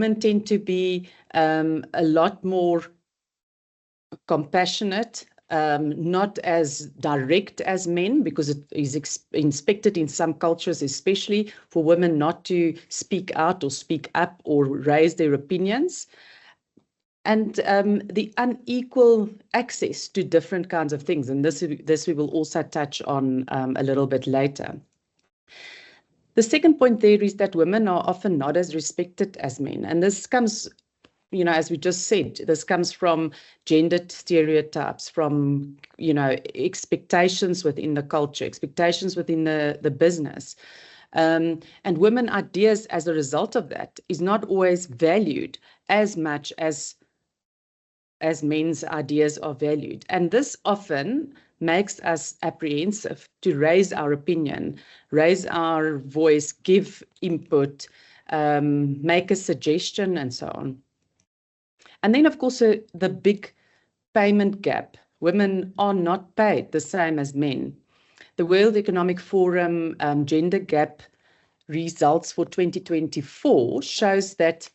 women tend to be a lot more compassionate, not as direct as men, because it is expected in some cultures, especially for women, not to speak out or speak up or raise their opinions. And the unequal access to different kinds of things. And this we will also touch on a little bit later. The second point there is that women are often not as respected as men. And this comes, you know, as we just said, this comes from gendered stereotypes, from, you know, expectations within the culture, expectations within the business. And women ideas as a result of that is not always valued as much as men's ideas are valued. And this often makes us apprehensive to raise our opinion, raise our voice, give input, make a suggestion, and so on. And then, of course, the big payment gap. Women are not paid the same as men. The World Economic Forum gender gap results for 2024 shows that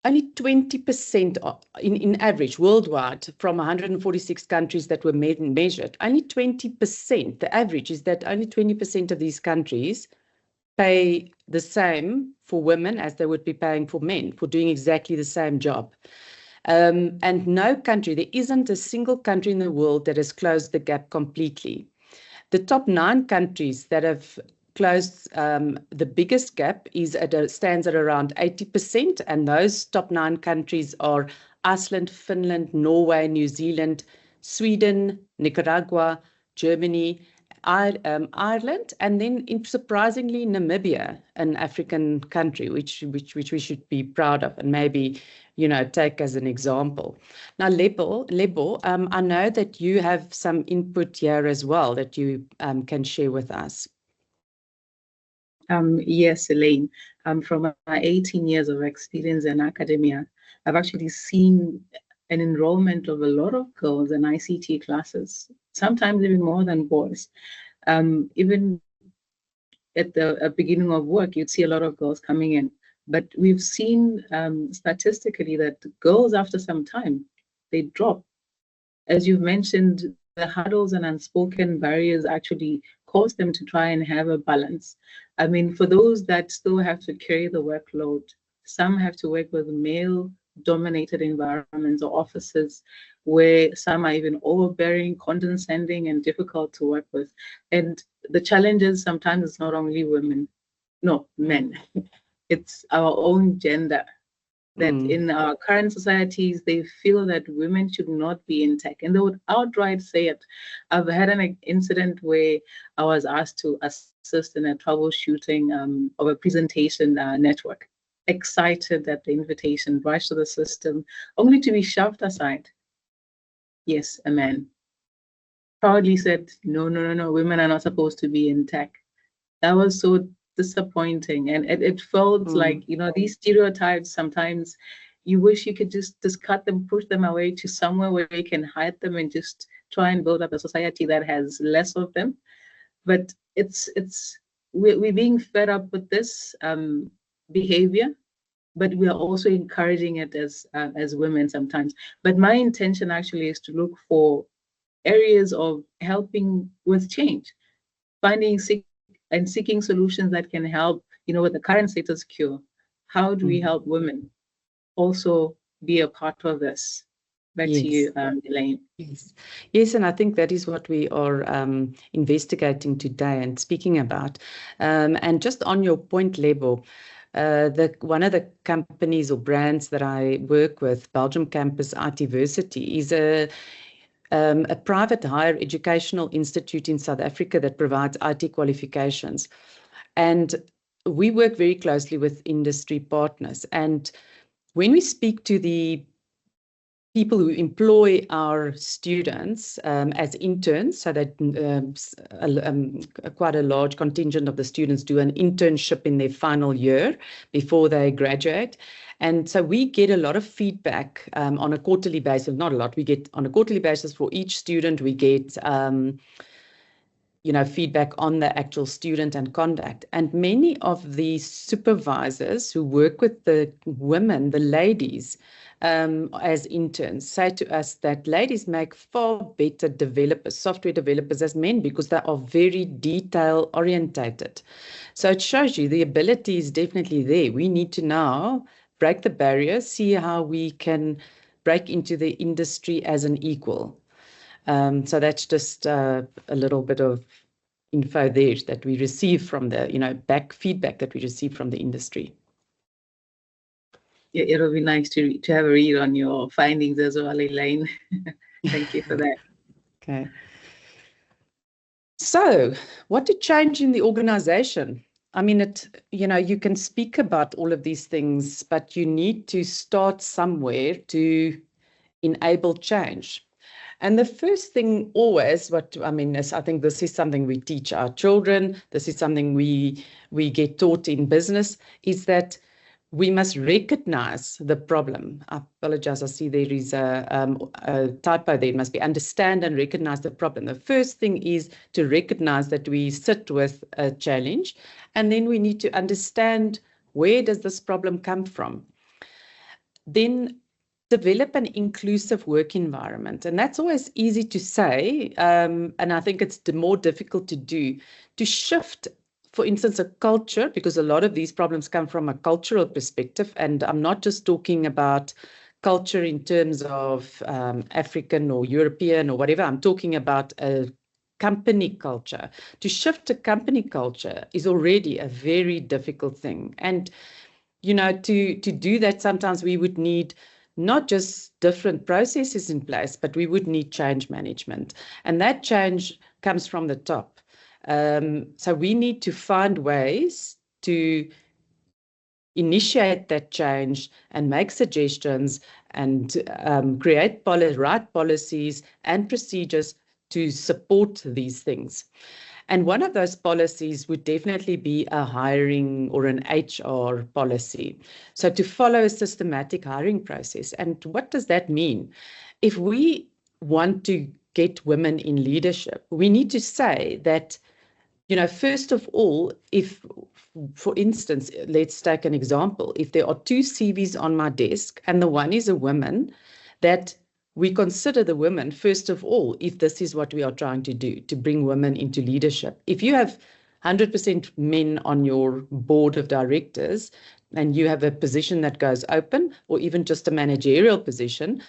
only 20% in average worldwide from 146 countries that were measured, only 20%, the average is that only 20% of these countries pay the same for women as they would be paying for men for doing exactly the same job. And no country, there isn't a single country in the world that has closed the gap completely. The top 9 countries that have closed the biggest gap stands at around 80%, and those top 9 countries are Iceland, Finland, Norway, New Zealand, Sweden, Nicaragua, Germany, Ireland, and then surprisingly Namibia, an African country, which we should be proud of and maybe, you know, take as an example. Now, Lebo, I know that you have some input here as well that you can share with us. Yes, Elaine. From my 18 years of experience in academia, I've actually seen an enrollment of a lot of girls in ICT classes, sometimes even more than boys. Even at the beginning of work, you'd see a lot of girls coming in. But we've seen statistically that girls, after some time, they drop. As you've mentioned, the hurdles and unspoken barriers actually cause them to try and have a balance. I mean, for those that still have to carry the workload, some have to work with male-dominated environments or offices where some are even overbearing, condescending, and difficult to work with. And the challenges sometimes it's not only women, no, men. It's our own gender. That in our current societies, they feel that women should not be in tech, and they would outright say it. I've had an incident where I was asked to assist in a troubleshooting of a presentation network. Excited at the invitation, rushed to the system, only to be shoved aside. Yes, a man proudly said, no, women are not supposed to be in tech. That was so disappointing, and it felt like, you know, these stereotypes, sometimes you wish you could just cut them, push them away to somewhere where you can hide them and just try and build up a society that has less of them. But we're being fed up with this behavior, but we are also encouraging it as women sometimes. But my intention actually is to look for areas of helping with change, seeking solutions that can help, you know, with the current status quo. How do we help women also be a part of this? Back to you, Elaine. Yes, and I think that is what we are investigating today and speaking about. And just on your point, Lebo, one of the companies or brands that I work with, Belgium Campus ITversity, is a private higher educational institute in South Africa that provides IT qualifications. And we work very closely with industry partners. And when we speak to the people who employ our students as interns, so that quite a large contingent of the students do an internship in their final year before they graduate. And so we get a lot of feedback on a quarterly basis, not a lot, we get on a quarterly basis for each student, we get feedback on the actual student and conduct. And many of the supervisors who work with the women, the ladies, as interns, say to us that ladies make far better developers, software developers as men, because they are very detail orientated. So it shows you the ability is definitely there. We need to now break the barriers, see how we can break into the industry as an equal. So that's just a little bit of info there that we receive from the, back feedback that we receive from the industry. Yeah, it'll be nice to have a read on your findings as well, Elaine. Thank you for that. Okay. So what to change in the organization? I mean, you can speak about all of these things, but you need to start somewhere to enable change. And the first thing always, I think this is something we teach our children, this is something we get taught in business, is that we must recognize the problem. I apologize, I see there is a typo there. It must be understand and recognize the problem. The first thing is to recognize that we sit with a challenge, and then we need to understand where does this problem come from. Then develop an inclusive work environment. And that's always easy to say, and I think it's more difficult to do, to shift, for instance, a culture, because a lot of these problems come from a cultural perspective. And I'm not just talking about culture in terms of African or European or whatever. I'm talking about a company culture. To shift a company culture is already a very difficult thing. And, to do that, sometimes we would need not just different processes in place, but we would need change management. And that change comes from the top. So we need to find ways to initiate that change and make suggestions and create right policies and procedures to support these things. And one of those policies would definitely be a hiring or an HR policy. So to follow a systematic hiring process. And what does that mean? If we want to get women in leadership, we need to say that, first of all, if, for instance, let's take an example. If there are 2 CVs on my desk and the one is a woman, that we consider the women, first of all, if this is what we are trying to do, to bring women into leadership. If you have 100% men on your board of directors and you have a position that goes open, or even just a managerial position,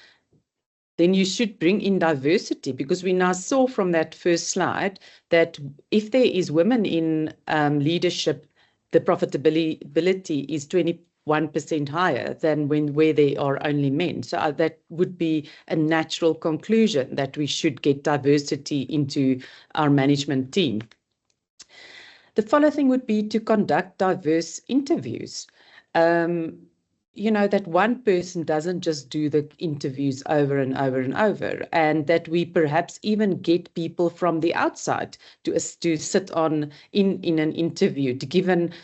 then you should bring in diversity, because we now saw from that first slide that if there is women in leadership, the profitability is 21% higher than where there are only men. So that would be a natural conclusion that we should get diversity into our management team. The following thing would be to conduct diverse interviews. That one person doesn't just do the interviews over and over and over, and that we perhaps even get people from the outside to sit in an interview, to give an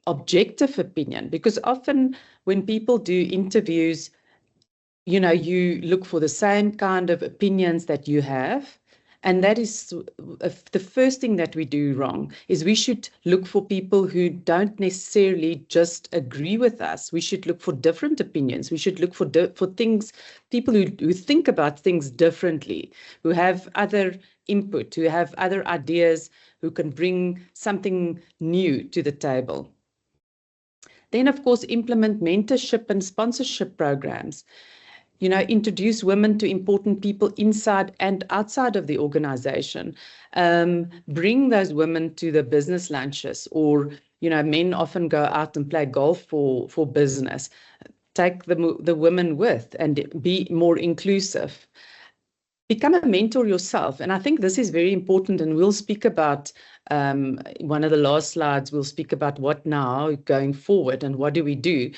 objective opinion, because often when people do interviews, you look for the same kind of opinions that you have. And that is the first thing that we do wrong, is we should look for people who don't necessarily just agree with us. We should look for different opinions. We should look for things, people who think about things differently, who have other input, who have other ideas, who can bring something new to the table. Then, of course, implement mentorship and sponsorship programs. Introduce women to important people inside and outside of the organization. Bring those women to the business lunches, or, men often go out and play golf for business. Take the women with and be more inclusive. Become a mentor yourself. And I think this is very important, and we'll speak about, one of the last slides, we'll speak about what now going forward and what do we do.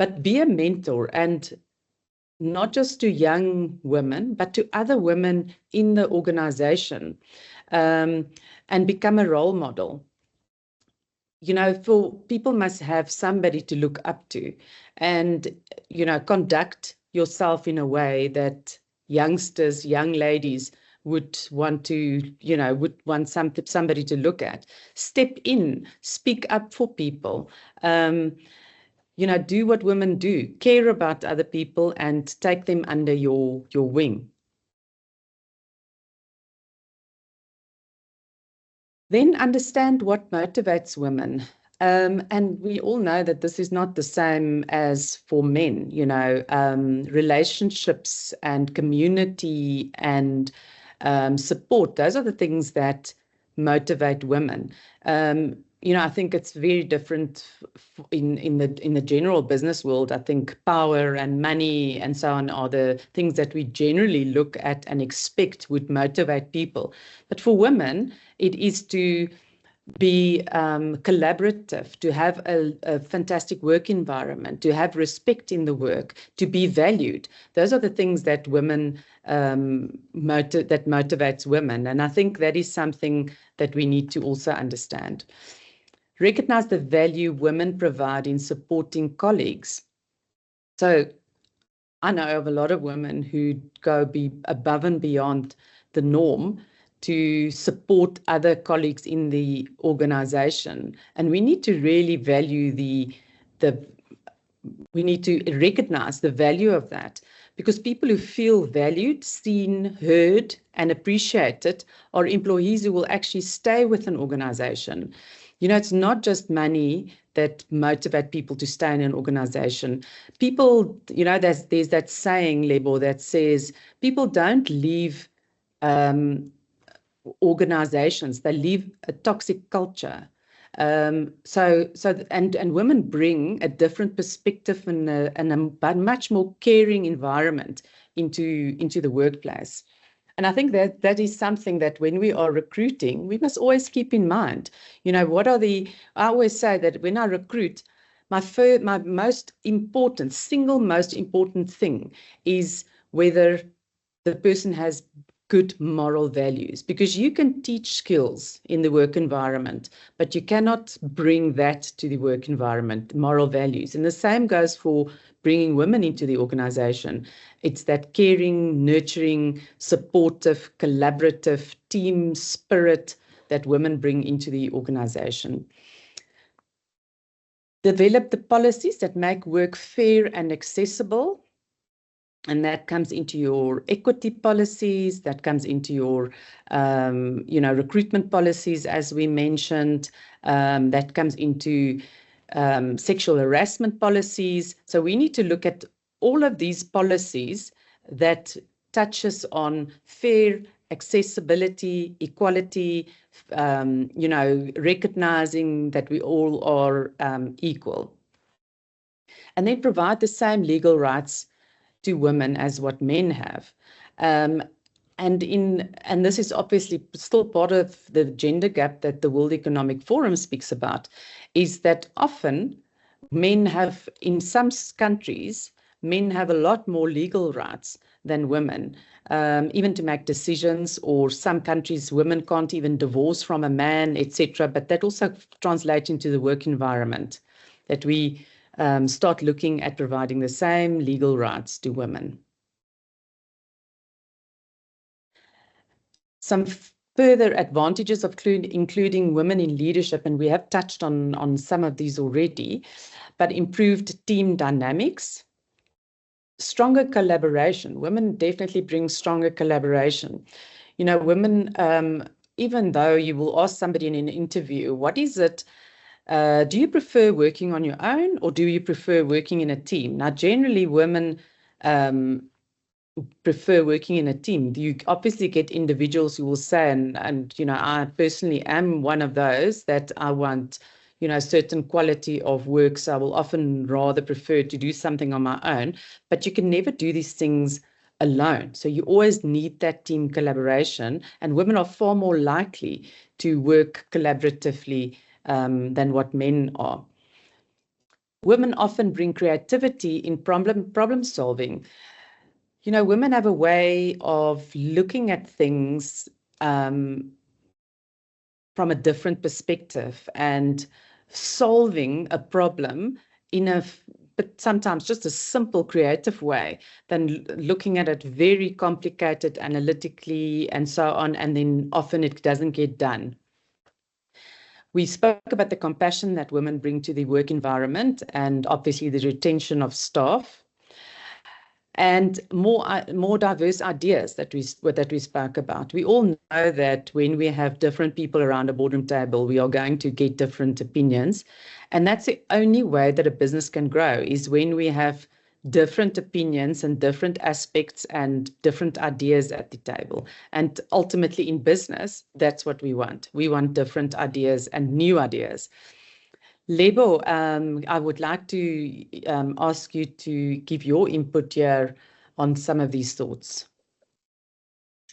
But be a mentor, and not just to young women, but to other women in the organization, and become a role model. For people must have somebody to look up to, and, conduct yourself in a way that young ladies would want to, would want somebody to look at. Step in, speak up for people. Do what women do, care about other people and take them under your wing. Then understand what motivates women. And we all know that this is not the same as for men, relationships and community and support. Those are the things that motivate women. I think it's very different in the general business world. I think power and money and so on are the things that we generally look at and expect would motivate people. But for women, it is to be collaborative, to have a fantastic work environment, to have respect in the work, to be valued. Those are the things that women that motivates women. And I think that is something that we need to also understand. Recognize the value women provide in supporting colleagues. So I know of a lot of women who go above and beyond the norm to support other colleagues in the organization. And we need to really value we need to recognize the value of that, because people who feel valued, seen, heard, and appreciated are employees who will actually stay with an organization. It's not just money that motivate people to stay in an organization. People, there's that saying, Lebo, that says people don't leave organizations, they leave a toxic culture. And women bring a different perspective and a much more caring environment into the workplace. And I think that is something that when we are recruiting, we must always keep in mind. I always say that when I recruit, my single most important thing is whether the person has good moral values, because you can teach skills in the work environment, but you cannot bring that to the work environment, moral values. And the same goes for bringing women into the organization. It's that caring, nurturing, supportive, collaborative team spirit that women bring into the organization. Develop the policies that make work fair and accessible. And that comes into your equity policies, that comes into your, recruitment policies, as we mentioned, that comes into sexual harassment policies. So we need to look at all of these policies that touches on fair, accessibility, equality, recognizing that we all are equal. And then provide the same legal rights to women as what men have. And this is obviously still part of the gender gap that the World Economic Forum speaks about, is that often men have, in some countries, men have a lot more legal rights than women, even to make decisions, or some countries women can't even divorce from a man, etc. But that also translates into the work environment, that we start looking at providing the same legal rights to women. Some further advantages of including women in leadership, and we have touched on some of these already, but improved team dynamics, stronger collaboration. Women definitely bring stronger collaboration. Women, even though you will ask somebody in an interview, what is it? Do you prefer working on your own, or do you prefer working in a team? Now, generally, women prefer working in a team. You obviously get individuals who will say, and I personally am one of those, that I want, certain quality of work, so I will often rather prefer to do something on my own. But you can never do these things alone. So you always need that team collaboration, and women are far more likely to work collaboratively than what men are. Women often bring creativity in problem solving. Women have a way of looking at things from a different perspective and solving a problem in a but sometimes just a simple creative way than looking at it very complicated analytically and so on, and then often it doesn't get done. We spoke about the compassion that women bring to the work environment and obviously the retention of staff, and more diverse ideas that we spoke about. We all know that when we have different people around a boardroom table, we are going to get different opinions, and that's the only way that a business can grow, is when we have different opinions and different aspects and different ideas at the table. And ultimately in business, that's what we want. We want different ideas and new ideas. Lebo, I would like to ask you to give your input here on some of these thoughts.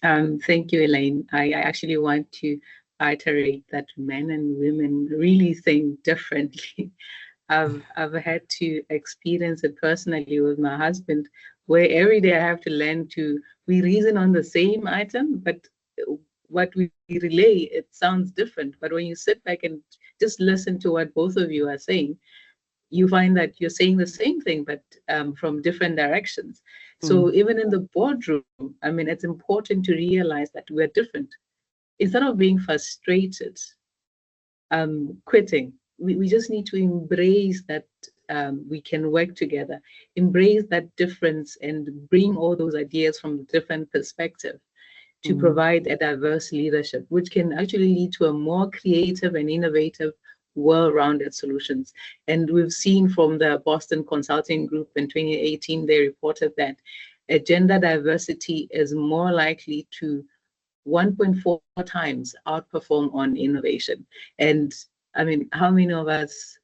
Thank you, Elaine. I actually want to iterate that men and women really think differently. I've had to experience it personally with my husband, where every day I have to learn we reason on the same item, but what we relay, it sounds different. But when you sit back and just listen to what both of you are saying, you find that you're saying the same thing, but from different directions. So even in the boardroom, I mean, it's important to realize that we're different. Instead of being frustrated, quitting, we just need to embrace that we can work together, embrace that difference, and bring all those ideas from a different perspective to provide a diverse leadership, which can actually lead to a more creative and innovative, well-rounded solutions. And we've seen from the Boston Consulting Group in 2018, they reported that gender diversity is more likely to 1.4 times outperform on innovation. And I mean, how many of us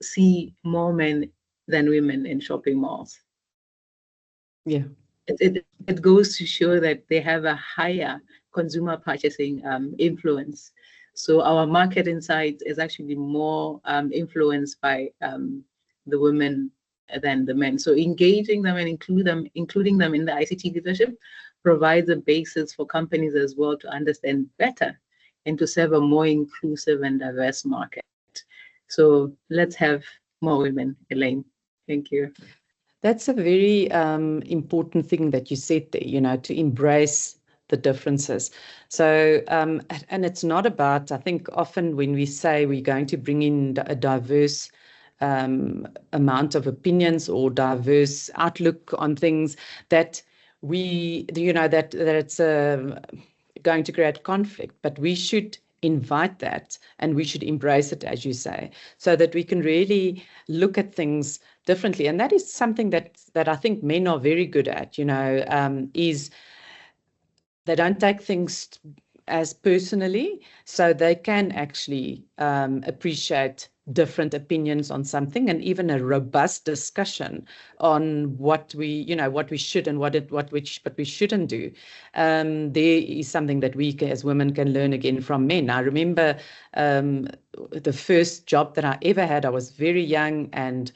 see more men than women in shopping malls? Yeah. It goes to show that they have a higher consumer purchasing influence. So our market insight is actually more influenced by the women than the men. So engaging them and including them in the ICT leadership provides a basis for companies as well to understand better and to serve a more inclusive and diverse market. So let's have more women, Elaine. Thank you. That's a very important thing that you said there, you know, to embrace the differences. So, and it's not about, I think often when we say we're going to bring in a diverse amount of opinions or diverse outlook on things, that that it's going to create conflict, but we should invite that and we should embrace it, as you say, so that we can really look at things differently. And that is something that I think men are very good at, is they don't take things as personally, so they can actually appreciate different opinions on something, and even a robust discussion on what we should and what we shouldn't do. There is something that we as women can learn again from men. I remember the first job that I ever had. I was very young, and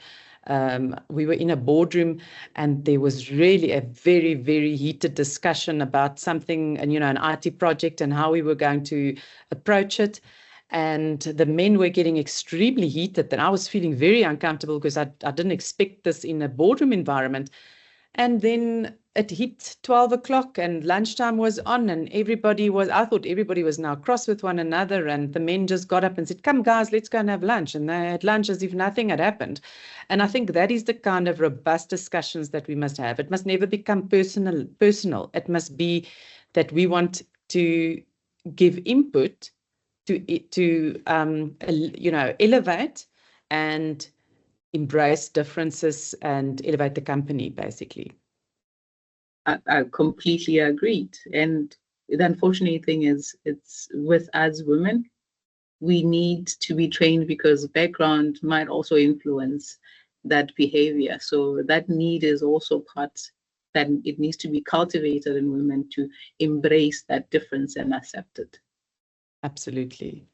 we were in a boardroom, and there was really a very, very heated discussion about something, and an IT project and how we were going to approach it. And the men were getting extremely heated, and I was feeling very uncomfortable because I didn't expect this in a boardroom environment. And then it hit 12 o'clock and lunchtime was on, and I thought everybody was now cross with one another, and the men just got up and said, "Come guys, let's go and have lunch." And they had lunch as if nothing had happened. And I think that is the kind of robust discussions that we must have. It must never become personal. It must be that we want to give input to elevate and embrace differences and elevate the company, basically. I completely agreed. And the unfortunate thing is, it's with us women, we need to be trained because background might also influence that behavior. So that need is also part that it needs to be cultivated in women to embrace that difference and accept it. Absolutely.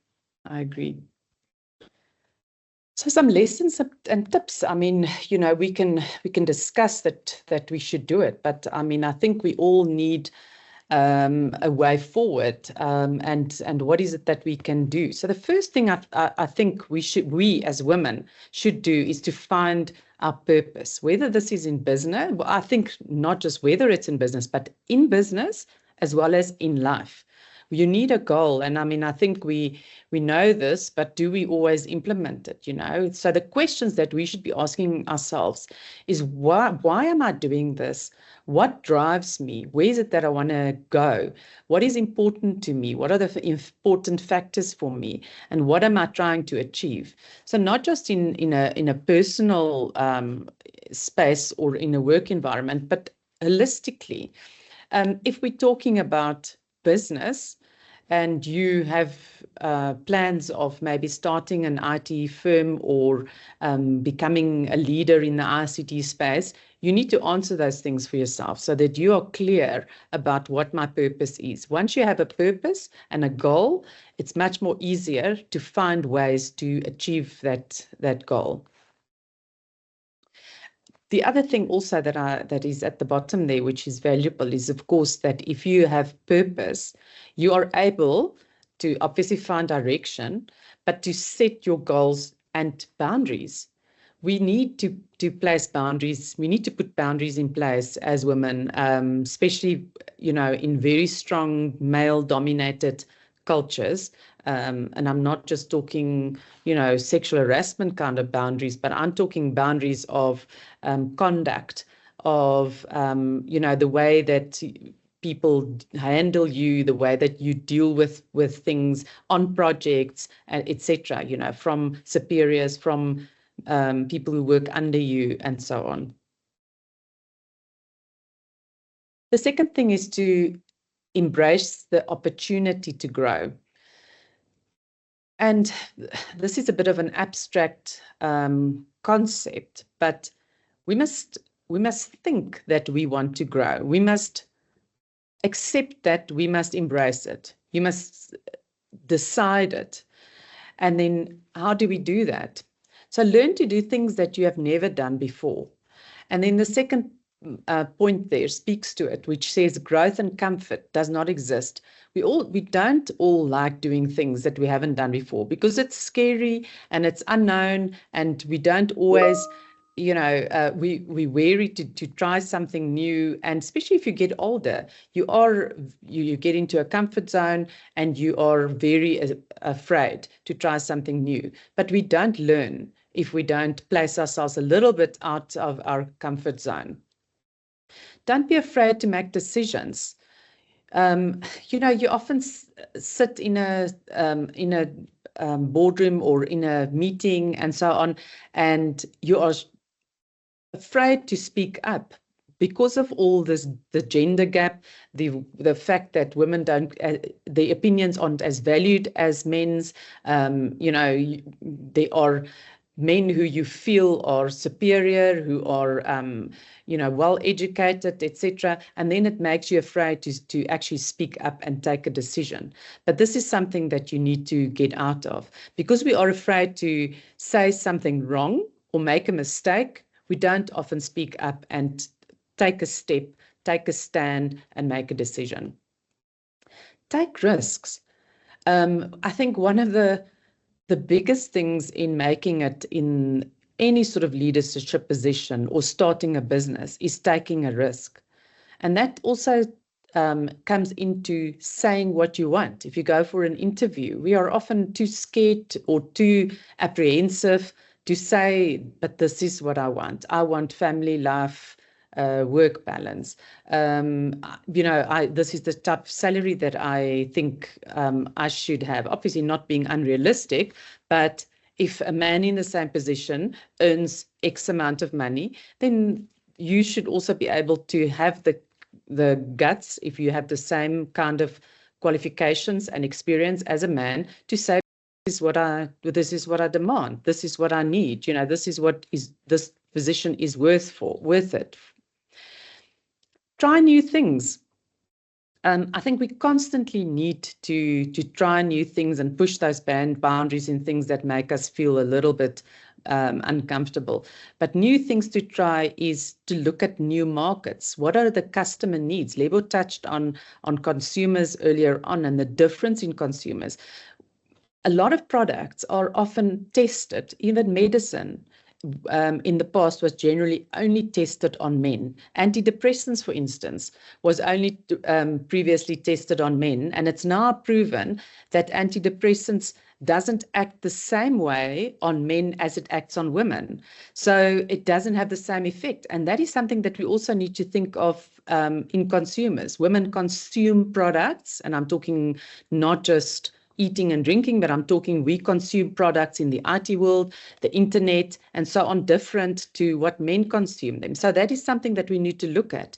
I agree. So some lessons and tips. I mean, we can discuss that we should do it, but I mean, I think we all need a way forward, and what is it that we can do. So the first thing I think we as women should do is to find our purpose, whether this is in business. Well, I think not just whether it's in business, but in business as well as in life. You need a goal. And I mean, I think we know this, but do we always implement it, you know? So the questions that we should be asking ourselves is why am I doing this? What drives me? Where is it that I want to go? What is important to me? What are the important factors for me? And what am I trying to achieve? So not just in a personal space or in a work environment, but holistically. If we're talking about business, and you have plans of maybe starting an IT firm or becoming a leader in the ICT space, you need to answer those things for yourself so that you are clear about what my purpose is. Once you have a purpose and a goal, it's much more easier to find ways to achieve that goal. The other thing also that is at the bottom there, which is valuable, is of course that if you have purpose, you are able to obviously find direction, but to set your goals and boundaries. We need to place boundaries. We need to put boundaries in place as women, especially, you know, in very strong male-dominated cultures. And I'm not just talking, you know, sexual harassment kind of boundaries, but I'm talking boundaries of conduct, of, you know, the way that people handle you, the way that you deal with things on projects, etc., you know, from superiors, from people who work under you, and so on. The second thing is to embrace the opportunity to grow. And this is a bit of an abstract concept, but we must think that we want to grow. We must accept that we must embrace it. You must decide it. And then how do we do that? So learn to do things that you have never done before. And then the second point there speaks to it, which says growth and comfort does not exist. We don't all like doing things that we haven't done before because it's scary and it's unknown, and we don't always, you know, we're wary to try something new. And especially if you get older, you get into a comfort zone and you are very afraid to try something new. But we don't learn if we don't place ourselves a little bit out of our comfort zone. Don't be afraid to make decisions. You know, you often sit in a boardroom or in a meeting and so on, and you are afraid to speak up because of all this, the gender gap, the fact that women don't, the opinions aren't as valued as men's. You know, there are men who you feel are superior, who are, you know, well-educated, etc. And then it makes you afraid to actually speak up and take a decision. But this is something that you need to get out of. Because we are afraid to say something wrong or make a mistake, we don't often speak up and take a step, take a stand, and make a decision. Take risks. I think one of the biggest things in making it in any sort of leadership position or starting a business is taking a risk. And that also comes into saying what you want. If you go for an interview, we are often too scared or too apprehensive to say, but this is what I want. I want family life, work balance. You know, this is the type of salary that I think I should have. Obviously not being unrealistic, but if a man in the same position earns X amount of money, then you should also be able to have the guts, if you have the same kind of qualifications and experience as a man, to say, this is what I demand, this is what I need, you know, this is what this position is worth it. Try new things. I think we constantly need to try new things and push those boundaries in things that make us feel a little bit uncomfortable. But new things to try is to look at new markets. What are the customer needs? Lebo touched on consumers earlier on and the difference in consumers. A lot of products are often tested, even medicine. In the past was generally only tested on men. Antidepressants, for instance, was only previously tested on men, and it's now proven that antidepressants doesn't act the same way on men as it acts on women. So it doesn't have the same effect. And that is something that we also need to think of in consumers. Women consume products, and I'm talking not just eating and drinking, but I'm talking we consume products in the IT world, the internet, and so on, different to what men consume them. So that is something that we need to look at,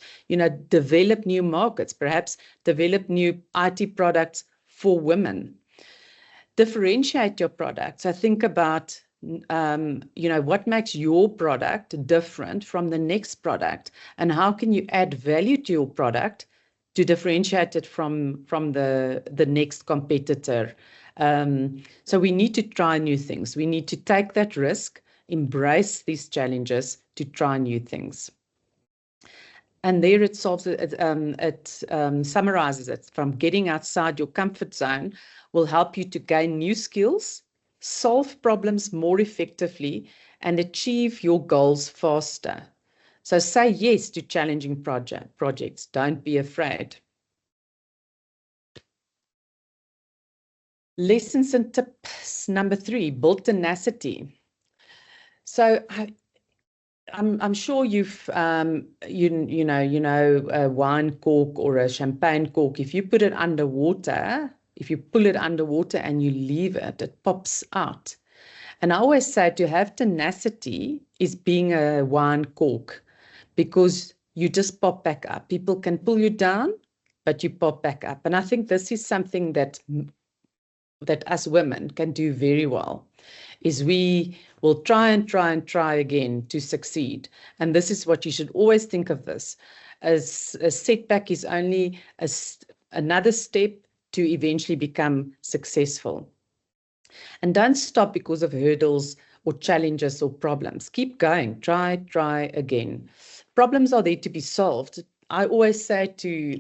develop new markets, perhaps develop new IT products for women. Differentiate your products. So think about, what makes your product different from the next product, and how can you add value to your product to differentiate it from the next competitor. So we need to try new things. We need to take that risk, embrace these challenges to try new things. And there it solves it, summarizes it. From getting outside your comfort zone will help you to gain new skills, solve problems more effectively, and achieve your goals faster. So say yes to challenging projects. Don't be afraid. Lessons and tips number 3, build tenacity. So I'm sure you've, a wine cork or a champagne cork. If you put it underwater, if you pull it underwater and you leave it, it pops out. And I always say to have tenacity is being a wine cork, because you just pop back up. People can pull you down, but you pop back up. And I think this is something that us women can do very well, is we will try again to succeed. And this is what you should always think of this, as a setback is only another step to eventually become successful. And don't stop because of hurdles or challenges or problems. Keep going, try again. Problems are there to be solved. I always say to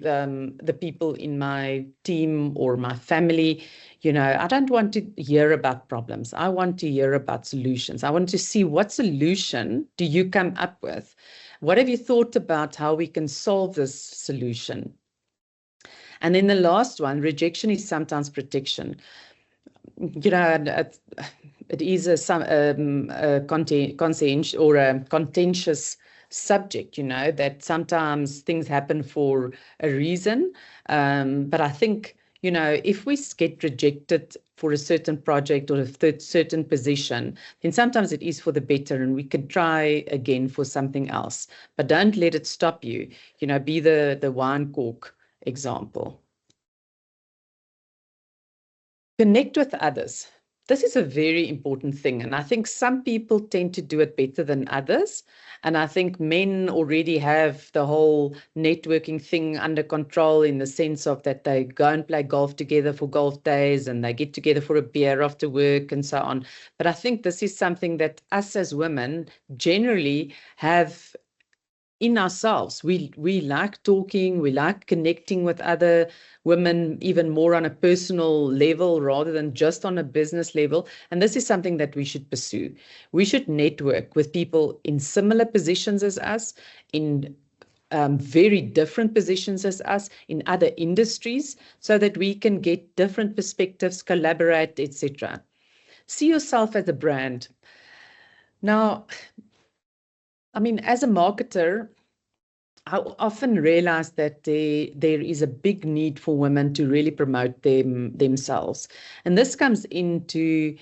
the people in my team or my family, I don't want to hear about problems. I want to hear about solutions. I want to see what solution do you come up with? What have you thought about how we can solve this solution? And then the last one, rejection is sometimes protection. It is a conscientious or a contentious subject, that sometimes things happen for a reason. But I think, if we get rejected for a certain project or a certain position, then sometimes it is for the better and we can try again for something else. But don't let it stop you, be the wine cork example. Connect with others. This is a very important thing, and I think some people tend to do it better than others. And I think men already have the whole networking thing under control, in the sense of that they go and play golf together for golf days and they get together for a beer after work and so on. But I think this is something that us as women generally have in ourselves. We like talking, we like connecting with other women, even more on a personal level rather than just on a business level. And this is something that we should pursue. We should network with people in similar positions as us, in very different positions as us, in other industries, so that we can get different perspectives, collaborate, etc. See yourself as a brand. Now, as a marketer, I often realize that there is a big need for women to really promote themselves. And this comes into,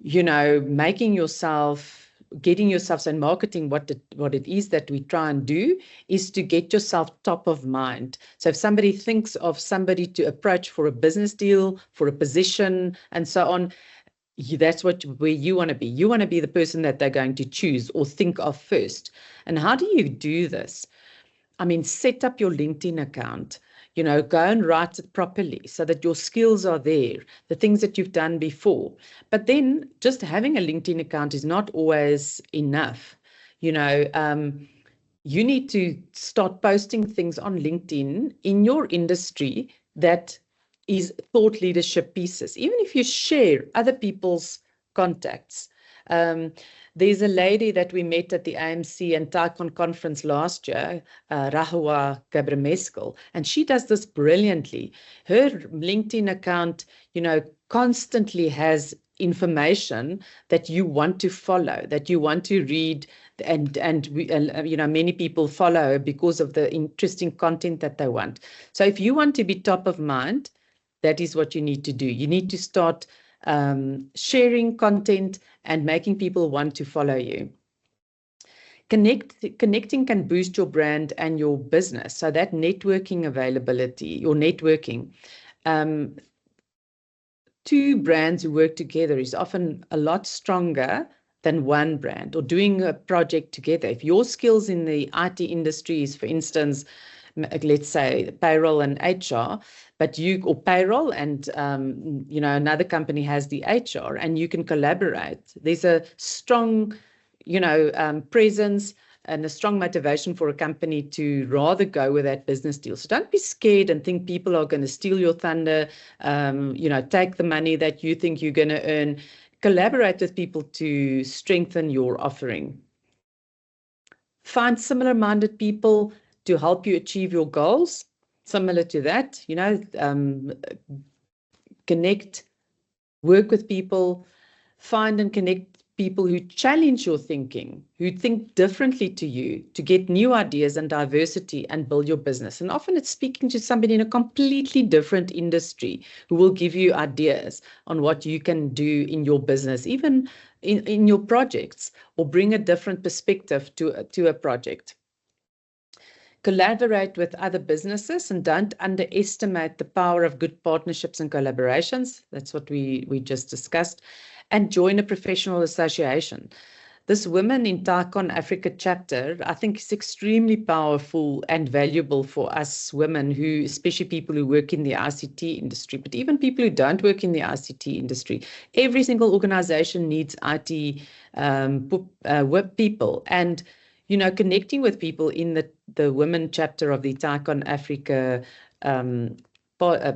making yourself, getting yourself, and marketing, what it is that we try and do is to get yourself top of mind. So if somebody thinks of somebody to approach for a business deal, for a position, and so on, that's where you want to be. You want to be the person that they're going to choose or think of first. And how do you do this? Set up your LinkedIn account. You know, go and write it properly so that your skills are there, the things that you've done before. But then just having a LinkedIn account is not always enough. You know, you need to start posting things on LinkedIn in your industry that is thought leadership pieces, even if you share other people's contacts. There's a lady that we met at the AMC and TICON conference last year, Rahua Gabremeskel, and she does this brilliantly. Her LinkedIn account, you know, constantly has information that you want to follow, that you want to read, and you know, many people follow her because of the interesting content that they want. So if you want to be top of mind, that is what you need to do. You need to start sharing content and making people want to follow you. Connecting can boost your brand and your business. So that networking availability, your networking, two brands who work together is often a lot stronger than one brand, or doing a project together. If your skills in the IT industry is, for instance, let's say payroll and HR, but or payroll and, you know, another company has the HR and you can collaborate. There's a strong, you know, presence and a strong motivation for a company to rather go with that business deal. So don't be scared and think people are going to steal your thunder, you know, take the money that you think you're going to earn. Collaborate with people to strengthen your offering. Find similar-minded people to help you achieve your goals. Similar to that, you know, connect, work with people, find and connect people who challenge your thinking, who think differently to you, to get new ideas and diversity and build your business. And often it's speaking to somebody in a completely different industry who will give you ideas on what you can do in your business, even in your projects, or bring a different perspective to a project. Collaborate with other businesses and don't underestimate the power of good partnerships and collaborations. That's what we just discussed. And join a professional association. This Women in TICON Africa chapter, I think, is extremely powerful and valuable for us women who, especially people who work in the ICT industry, but even people who don't work in the ICT industry. Every single organization needs IT people. And, you know, connecting with people in the Women chapter of the TICON Africa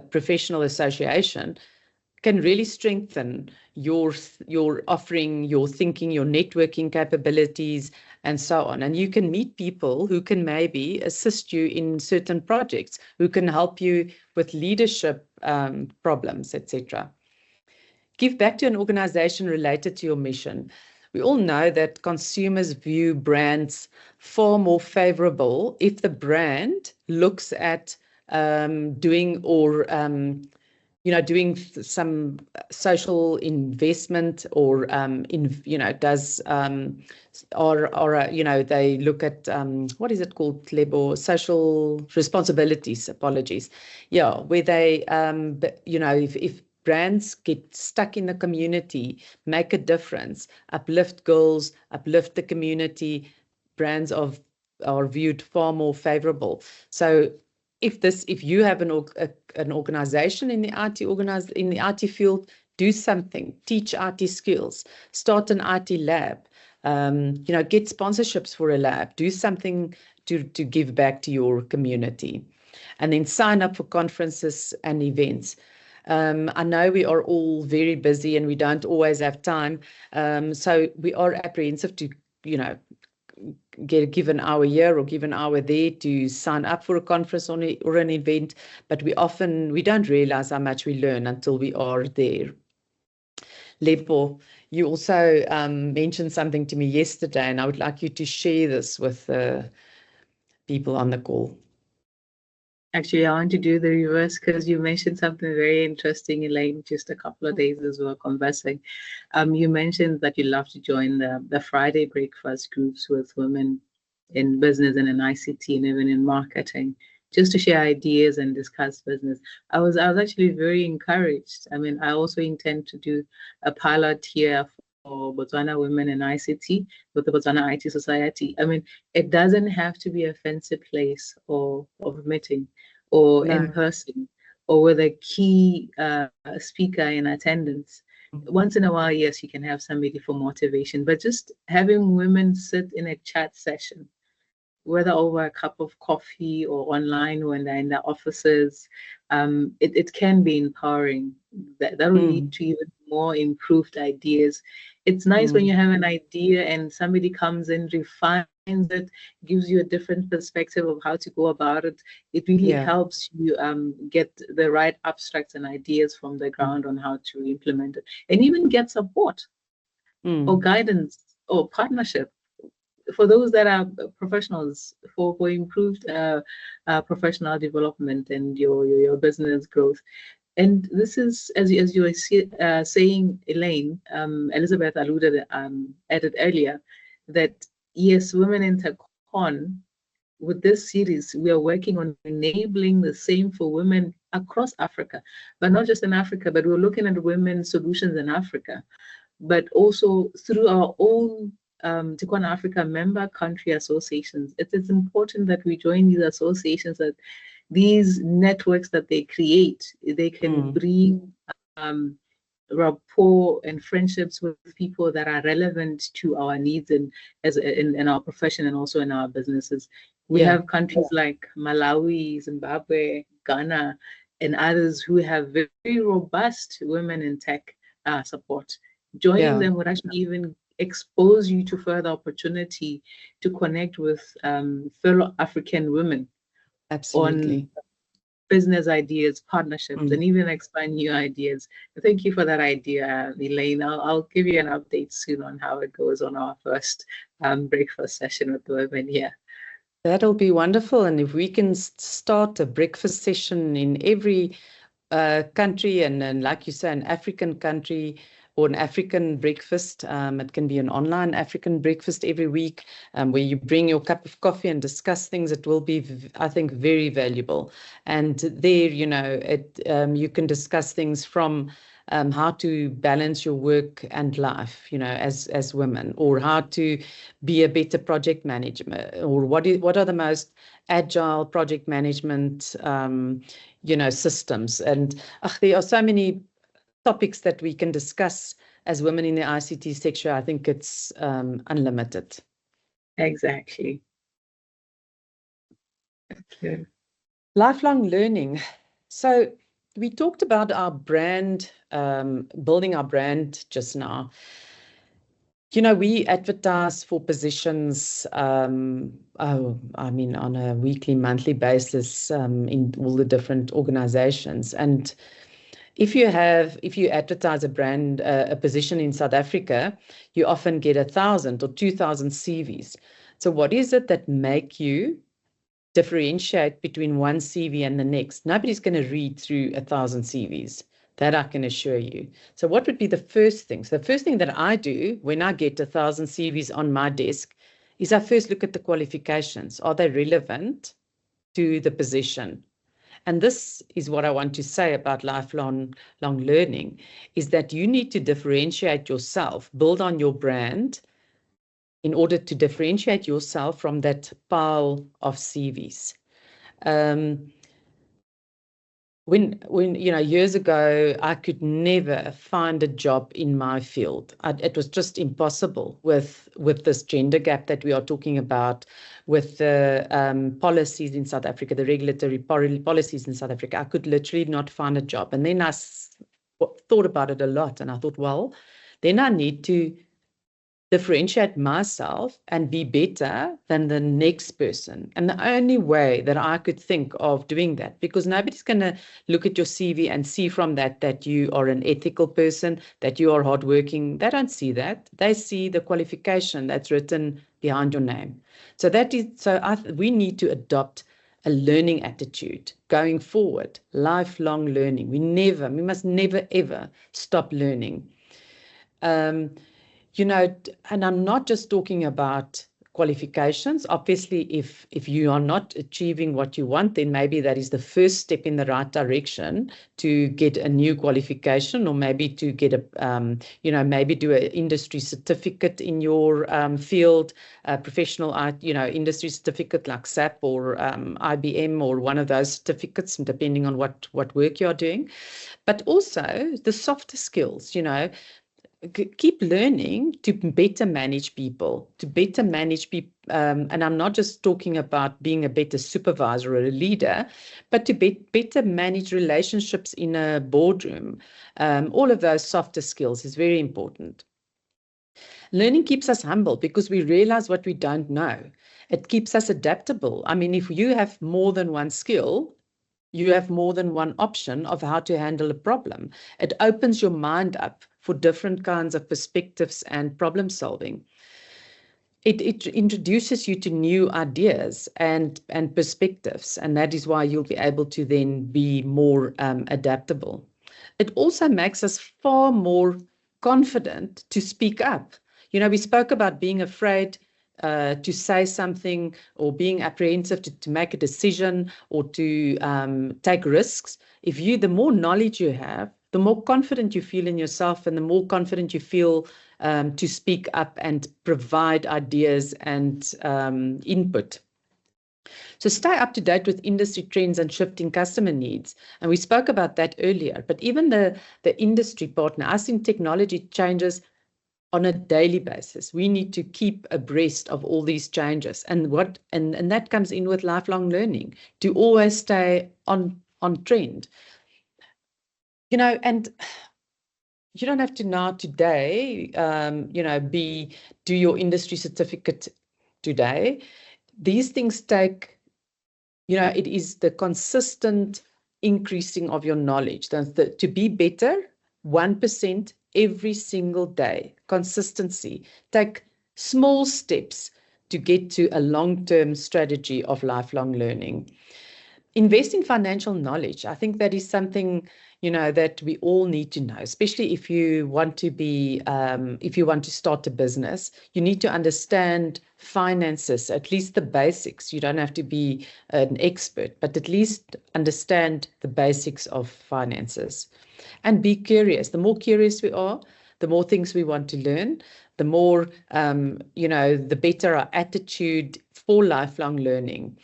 Professional Association can really strengthen your offering, your thinking, your networking capabilities, and so on. And you can meet people who can maybe assist you in certain projects, who can help you with leadership problems, etc. Give back to an organization related to your mission. We all know that consumers view brands far more favorable if the brand looks at doing some social investment, or does they look at what is it called, Lebo? Social responsibilities. Apologies. Yeah, where they if brands get stuck in the community, make a difference, uplift girls, uplift the community, brands are viewed far more favorable. So if you have an organization in the IT field, do something, teach IT skills, start an IT lab, get sponsorships for a lab, do something to give back to your community, and then sign up for conferences and events. I know we are all very busy and we don't always have time, so we are apprehensive to, give an hour here or give an hour there to sign up for a conference or an event, but we don't realize how much we learn until we are there. Lepo, you also mentioned something to me yesterday, and I would like you to share this with people on the call. Actually, I want to do the reverse, because you mentioned something very interesting, Elaine, just a couple of days as we were conversing. You mentioned that you love to join the Friday breakfast groups with women in business and in ICT and even in marketing, just to share ideas and discuss business. I was actually very encouraged. I mean, I also intend to do a pilot here for Botswana Women in ICT with the Botswana IT Society. I mean, it doesn't have to be a fancy place or meeting. or No. in person, or with a key speaker in attendance. Once in a while, yes, you can have somebody for motivation, but just having women sit in a chat session, whether over a cup of coffee or online when they're in their offices, it can be empowering. That will lead to even more improved ideas. It's nice when you have an idea and somebody comes in, refines it, gives you a different perspective of how to go about it. It really helps you get the right abstracts and ideas from the ground on how to implement it, and even get support or guidance or partnership for those that are professionals, for improved professional development and your business growth. And this is, as you were saying, Elaine, Elizabeth alluded added earlier, that yes, Women in TICON, with this series, we are working on enabling the same for women across Africa, but not just in Africa, but we're looking at women's solutions in Africa, but also through our own TICON Africa member country associations. It is important that we join these associations, that these networks that they create, they can bring rapport and friendships with people that are relevant to our needs and in our profession and also in our businesses. We have countries like Malawi, Zimbabwe, Ghana, and others who have very robust women in tech support. Joining them would actually even expose you to further opportunity to connect with fellow African women on business ideas, partnerships, and even expand new ideas. Thank you for that idea, Elaine. I'll give you an update soon on how it goes on our first breakfast session with the women here. That'll be wonderful. And if we can start a breakfast session in every country, and like you say, an African country or an African breakfast, it can be an online African breakfast every week, where you bring your cup of coffee and discuss things. It will be, I think, very valuable. And there, you know, you can discuss things from how to balance your work and life, you know, as women, or how to be a better project manager, or what are the most agile project management, you know, systems. And there are so many topics that we can discuss as women in the ICT sector. I think it's unlimited. Exactly. Okay. Lifelong learning. So we talked about our brand, building our brand just now. You know, we advertise for positions, I mean, on a weekly, monthly basis in all the different organizations. And if you advertise a position in South Africa, you often get 1,000 or 2,000 CVs. So what is it that make you differentiate between one CV and the next? Nobody's going to read through 1,000 CVs. That I can assure you. So what would be the first thing? So the first thing that I do when I get 1,000 CVs on my desk is I first look at the qualifications. Are they relevant to the position? And this is what I want to say about lifelong learning, is that you need to differentiate yourself, build on your brand in order to differentiate yourself from that pile of CVs. When you know, years ago, I could never find a job in my field. It was just impossible with this gender gap that we are talking about, with the policies in South Africa, the regulatory policies in South Africa. I could literally not find a job. And then I thought about it a lot, and I thought, well, then I need to differentiate myself and be better than the next person. And the only way that I could think of doing that, because nobody's going to look at your CV and see from that you are an ethical person, that you are hardworking. They don't see that. They see the qualification that's written behind your name. So we need to adopt a learning attitude going forward, lifelong learning. We must never, ever stop learning. You know, and I'm not just talking about qualifications. Obviously, if you are not achieving what you want, then maybe that is the first step in the right direction to get a new qualification, or maybe to get a, maybe do an industry certificate in your field, professional, industry certificate like SAP or IBM, or one of those certificates, depending on what work you're doing. But also the softer skills, keep learning to better manage people, and I'm not just talking about being a better supervisor or a leader, but to better manage relationships in a boardroom. All of those softer skills is very important. Learning keeps us humble because we realize what we don't know. It keeps us adaptable. I mean, if you have more than one skill, you have more than one option of how to handle a problem. It opens your mind up for different kinds of perspectives and problem solving. It introduces you to new ideas and perspectives, and that is why you'll be able to then be more adaptable. It also makes us far more confident to speak up. We spoke about being afraid to say something, or being apprehensive to make a decision, or to take risks. The more knowledge you have, the more confident you feel in yourself, and the more confident you feel to speak up and provide ideas and input. So stay up to date with industry trends and shifting customer needs. And we spoke about that earlier, but even the industry partner, us in technology, changes on a daily basis. We need to keep abreast of all these changes, and that comes in with lifelong learning, to always stay on trend. And you don't have to now today, do your industry certificate today. These things take, it is the consistent increasing of your knowledge. To be better, 1% every single day, consistency. Take small steps to get to a long-term strategy of lifelong learning. Invest in financial knowledge. I think that is something, that we all need to know, especially if you want to be, if you want to start a business. You need to understand finances, at least the basics. You don't have to be an expert, but at least understand the basics of finances. And be curious. The more curious we are, the more things we want to learn, the more, the better our attitude for lifelong learning.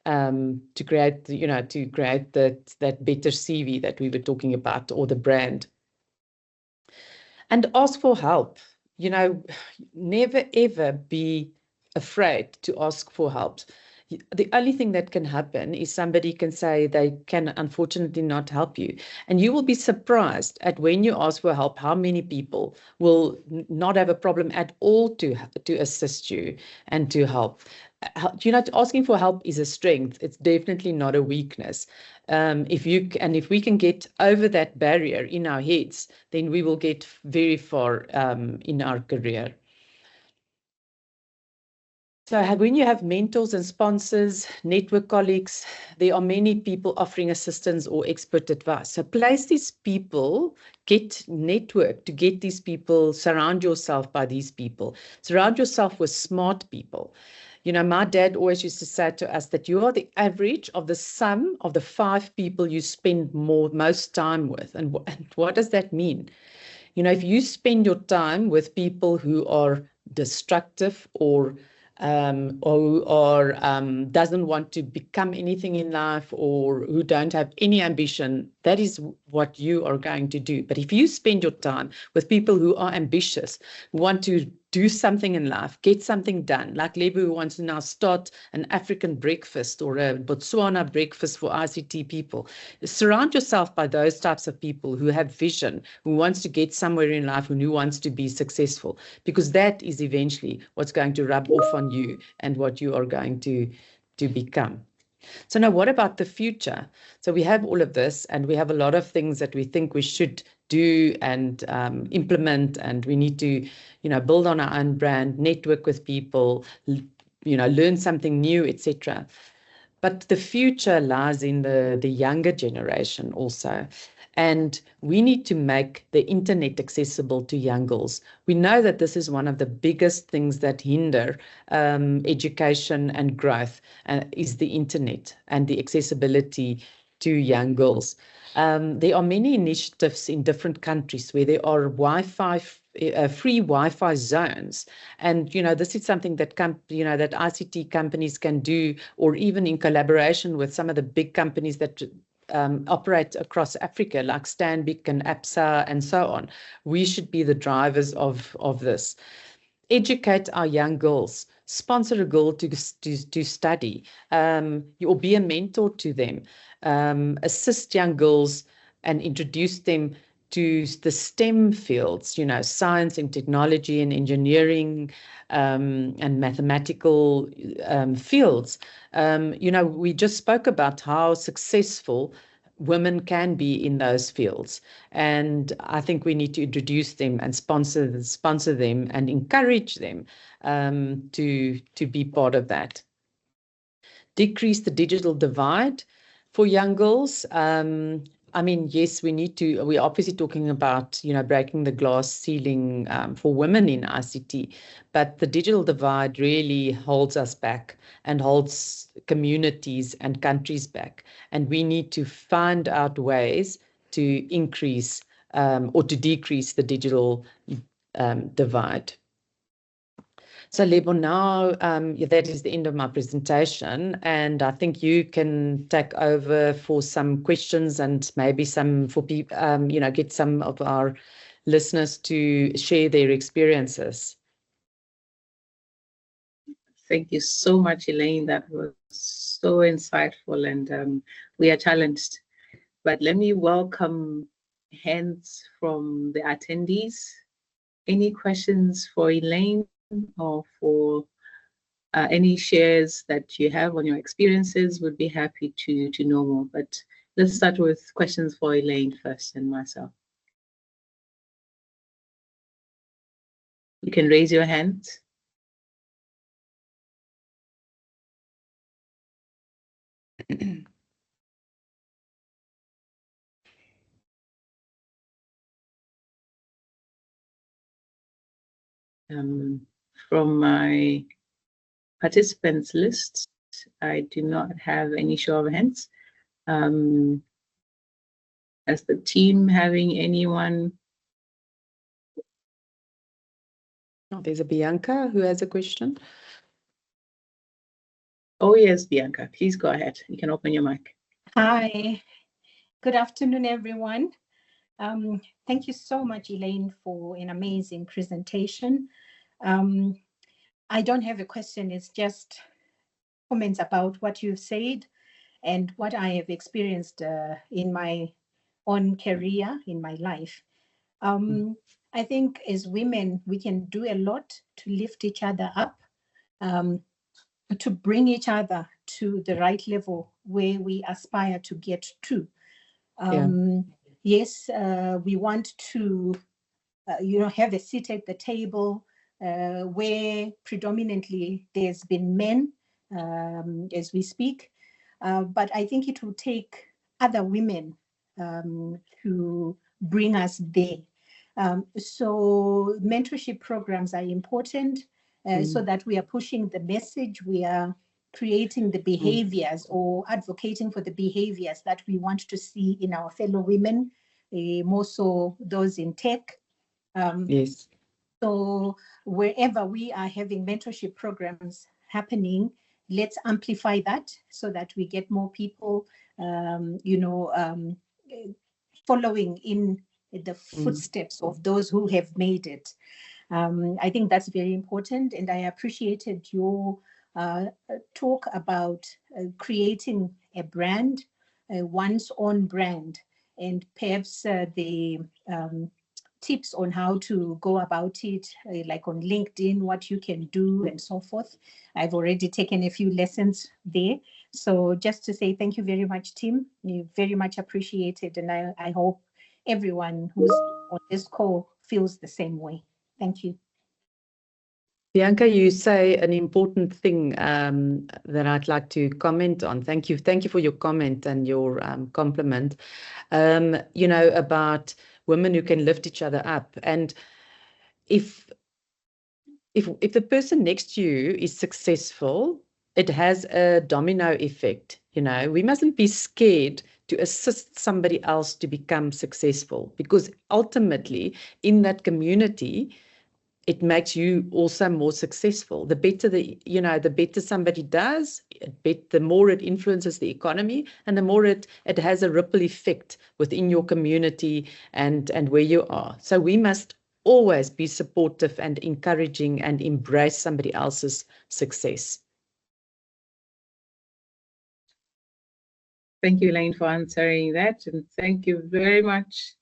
To create that better CV that we were talking about, or the brand. And ask for help. Never ever be afraid to ask for help. The only thing that can happen is somebody can say they can unfortunately not help you. And you will be surprised at, when you ask for help, how many people will not have a problem at all to assist you and to help. Asking for help is a strength. It's definitely not a weakness. If we can get over that barrier in our heads, then we will get very far in our career. So when you have mentors and sponsors, network colleagues, there are many people offering assistance or expert advice. So place these people, get network to get these people, surround yourself by these people. Surround yourself with smart people. My dad always used to say to us that you are the average of the sum of the 5 people you spend most time with. And what does that mean? If you spend your time with people who are destructive, or doesn't want to become anything in life, or who don't have any ambition, that is what you are going to do. But if you spend your time with people who are ambitious, who want to do something in life, get something done, like Lebu, who wants to now start an African breakfast or a Botswana breakfast for ICT people. Surround yourself by those types of people who have vision, who wants to get somewhere in life, and who wants to be successful, because that is eventually what's going to rub off on you and what you are going to become. So now, what about the future? So we have all of this, and we have a lot of things that we think we should do and implement, and we need to, build on our own brand, network with people, learn something new, etc. But the future lies in the younger generation also. And we need to make the internet accessible to young girls. We know that this is one of the biggest things that hinder education and growth, is the internet and the accessibility to young girls. There are many initiatives in different countries where there are free Wi-Fi zones, and this is something that that ICT companies can do, or even in collaboration with some of the big companies that operate across Africa, like Stanbic and APSA and so on. We should be the drivers of this. Educate our young girls. Sponsor a girl to study, or be a mentor to them. Assist young girls and introduce them to the STEM fields, science and technology and engineering, and mathematical fields. We just spoke about how successful women can be in those fields, and I think we need to introduce them and sponsor them and encourage them to be part of that. Decrease the digital divide for young girls. I mean, yes, we're obviously talking about, breaking the glass ceiling for women in ICT, but the digital divide really holds us back and holds communities and countries back. And we need to find out ways to increase or to decrease the digital divide. So Lebo, now that is the end of my presentation, and I think you can take over for some questions and maybe some for people, get some of our listeners to share their experiences. Thank you so much, Elaine. That was so insightful, and we are challenged. But let me welcome hands from the attendees. Any questions for Elaine or for any shares that you have on your experiences? Would be happy to know more. But let's start with questions for Elaine first and myself. You can raise your hand. From my participants list, I do not have any show of hands. As the team having anyone? Oh, there's a Bianca who has a question. Oh yes, Bianca, please go ahead. You can open your mic. Hi, good afternoon, everyone. Thank you so much, Elaine, for an amazing presentation. I don't have a question, it's just comments about what you've said and what I have experienced in my own career, in my life. I think as women, we can do a lot to lift each other up, to bring each other to the right level where we aspire to get to. Yes, we want to, have a seat at the table where predominantly there's been men as we speak. But I think it will take other women to bring us there. So mentorship programs are important so that we are pushing the message, we are creating the behaviors or advocating for the behaviors that we want to see in our fellow women, more so those in tech. Yes. So wherever we are having mentorship programs happening, let's amplify that so that we get more people, following in the footsteps of those who have made it. I think that's very important, and I appreciated your talk about creating a brand, one's own brand, and perhaps the tips on how to go about it, like on LinkedIn, what you can do and so forth. I've already taken a few lessons there. So just to say thank you very much, Tim. You very much appreciated, and I hope everyone who's on this call feels the same way. Thank you. Bianca, you say an important thing that I'd like to comment on. Thank you for your comment and your compliment. About women who can lift each other up, and if the person next to you is successful, it has a domino effect. We mustn't be scared to assist somebody else to become successful, because ultimately in that community, it makes you also more successful. The better the better somebody does, the more it influences the economy, and the more it has a ripple effect within your community and where you are. So we must always be supportive and encouraging and embrace somebody else's success. Thank you, Elaine, for answering that, and thank you very much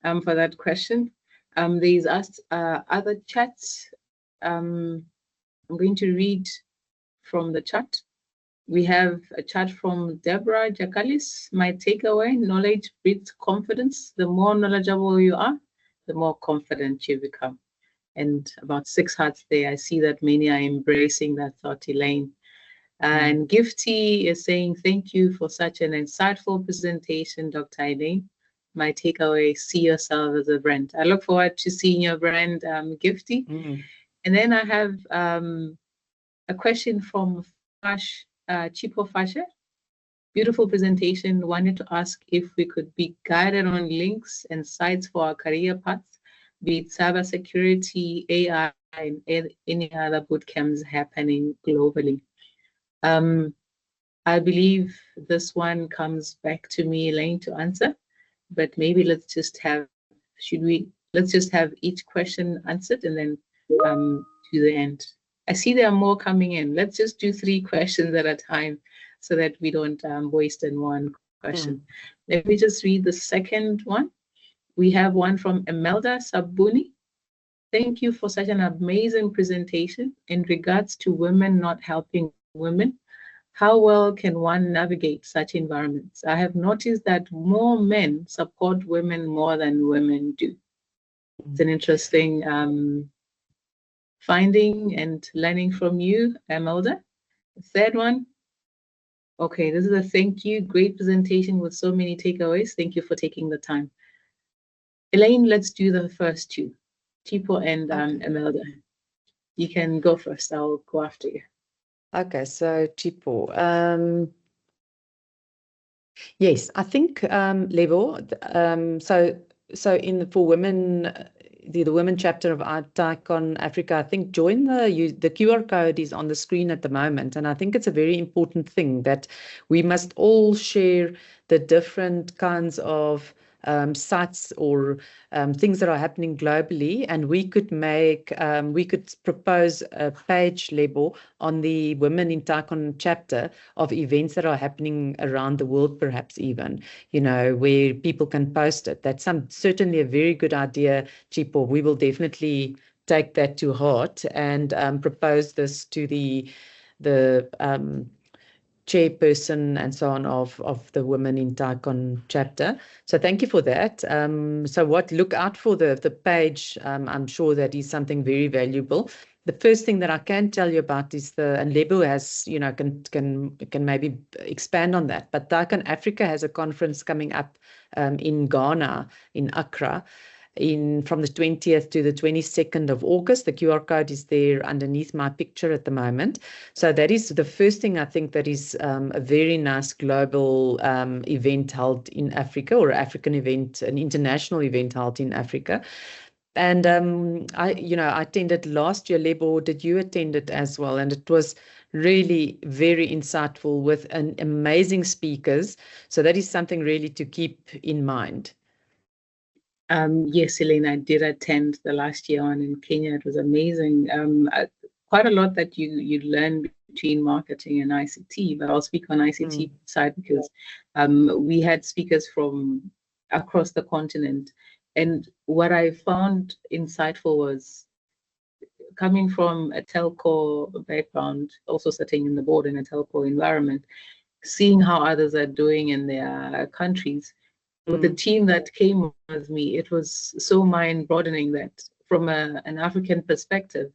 for that question. There's other chats. I'm going to read from the chat. We have a chat from Deborah Jakalis. My takeaway: knowledge breeds confidence. The more knowledgeable you are, the more confident you become. And about 6 hearts there. I see that many are embracing that thought, Elaine. And Gifty is saying, thank you for such an insightful presentation, Dr. Elaine. My takeaway: see yourself as a brand. I look forward to seeing your brand, Gifty. And then I have a question from Chipo Fasha. Beautiful presentation. Wanted to ask if we could be guided on links and sites for our career paths, be it cybersecurity, AI, and any other bootcamps happening globally. I believe this one comes back to me, Elaine, to answer, but maybe let's just have each question answered and then to the end. I see there are more coming in. Let's just do 3 questions at a time so that we don't waste in one question. Let me just read the second one. We have one from Imelda Sabuni. Thank you for such an amazing presentation. In regards to women not helping women, how well can one navigate such environments? I have noticed that more men support women more than women do. It's an interesting finding and learning from you, Imelda. The third one. Okay, this is a thank you. Great presentation with so many takeaways. Thank you for taking the time. Elaine, let's do the first 2, Chipo and Imelda. You can go first. I'll go after you. Okay, so Chipo. Yes, I think Lebo. For women, the women chapter of TICON Africa, I think join the QR code is on the screen at the moment, and I think it's a very important thing that we must all share the different kinds of sites or things that are happening globally, and we could propose a page label on the Women in TICON chapter of events that are happening around the world, perhaps even, where people can post it. That's certainly a very good idea, Chipo. We will definitely take that to heart and propose this to the chairperson and so on of the Women in TICON chapter. So thank you for that. So look out for the page. I'm sure that is something very valuable. The first thing that I can tell you about is and Lebo has, can maybe expand on that. But TICON Africa has a conference coming up in Ghana, in Accra, from the 20th to the 22nd of August. The QR code is there underneath my picture at the moment. So that is the first thing. I think that is a very nice global event held in Africa, or African event, an international event held in Africa. And I attended last year. Lebo, did you attend it as well? And it was really very insightful with amazing speakers. So that is something really to keep in mind. Yes, Elaine, I did attend the last year one in Kenya. It was amazing. Quite a lot that you learn between marketing and ICT, but I'll speak on ICT side because we had speakers from across the continent. And what I found insightful was, coming from a telco background, also sitting in the board in a telco environment, seeing how others are doing in their countries. With the team that came with me, it was so mind-broadening that from an African perspective,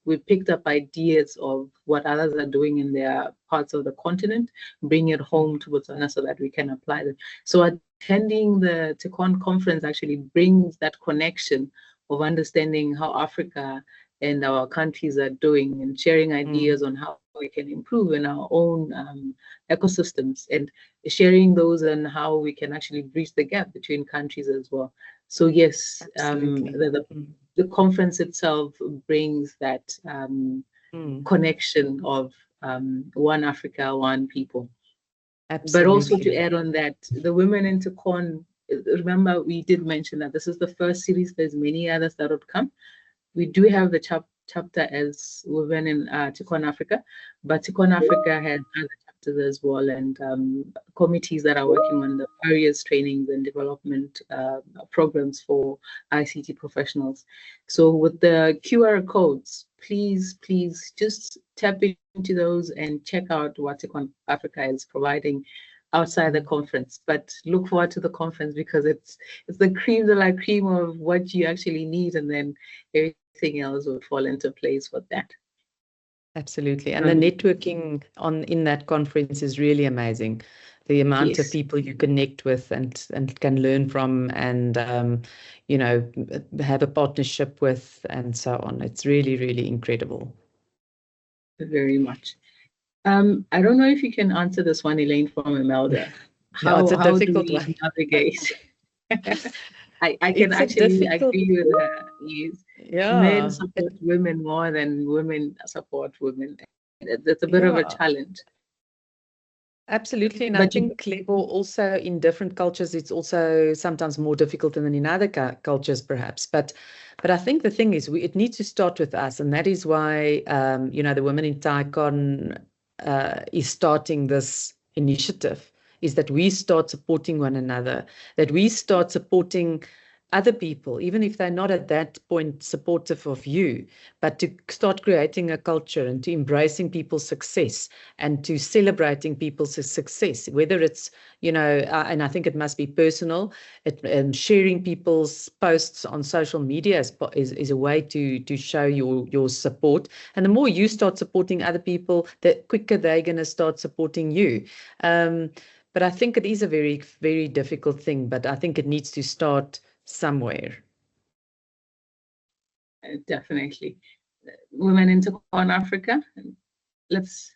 we picked up ideas of what others are doing in their parts of the continent, bring it home to Botswana so that we can apply them. So attending the TICON conference actually brings that connection of understanding how Africa and our countries are doing and sharing ideas on how we can improve in our own ecosystems, and sharing those and how we can actually bridge the gap between countries as well. So yes, the conference itself brings that connection of one Africa, one people. Absolutely. But also to add on that, the women in TICON, remember we did mention that this is the first series, there's many others that would come. We do have the chapter as women in TICON Africa, but TICON Africa has other chapters as well, and committees that are working on the various trainings and development programs for ICT professionals. So with the QR codes, please just tap into those and check out what TICON Africa is providing outside the conference. But look forward to the conference, because it's the cream de la cream of what you actually need, and then everything else will fall into place with that. Absolutely. And the networking in that conference is really amazing. The amount of people you connect with and can learn from, and you know, have a partnership with, and so on. It's really, really incredible. Very much. I don't know if you can answer this one, Elaine, from Imelda. How do we navigate? I can actually agree with her. Yes. Men support women more than women support women. That's a bit of a challenge. Absolutely. And I think, Lebo, also in different cultures, it's also sometimes more difficult than in other cultures, perhaps. But I think the thing is, it needs to start with us. And that is why, you know, the Women in TICON is starting this initiative, is that we start supporting one another, that we start supporting other people, even if they're not at that point supportive of you, but to start creating a culture and to embracing people's success and to celebrating people's success, whether it's, you know, and I think it must be personal, and sharing people's posts on social media is a way to show your support. And the more you start supporting other people, the quicker they're going to start supporting you. But I think it is a very, very difficult thing, but I think it needs to start somewhere. Definitely. Women in TICON Africa, let's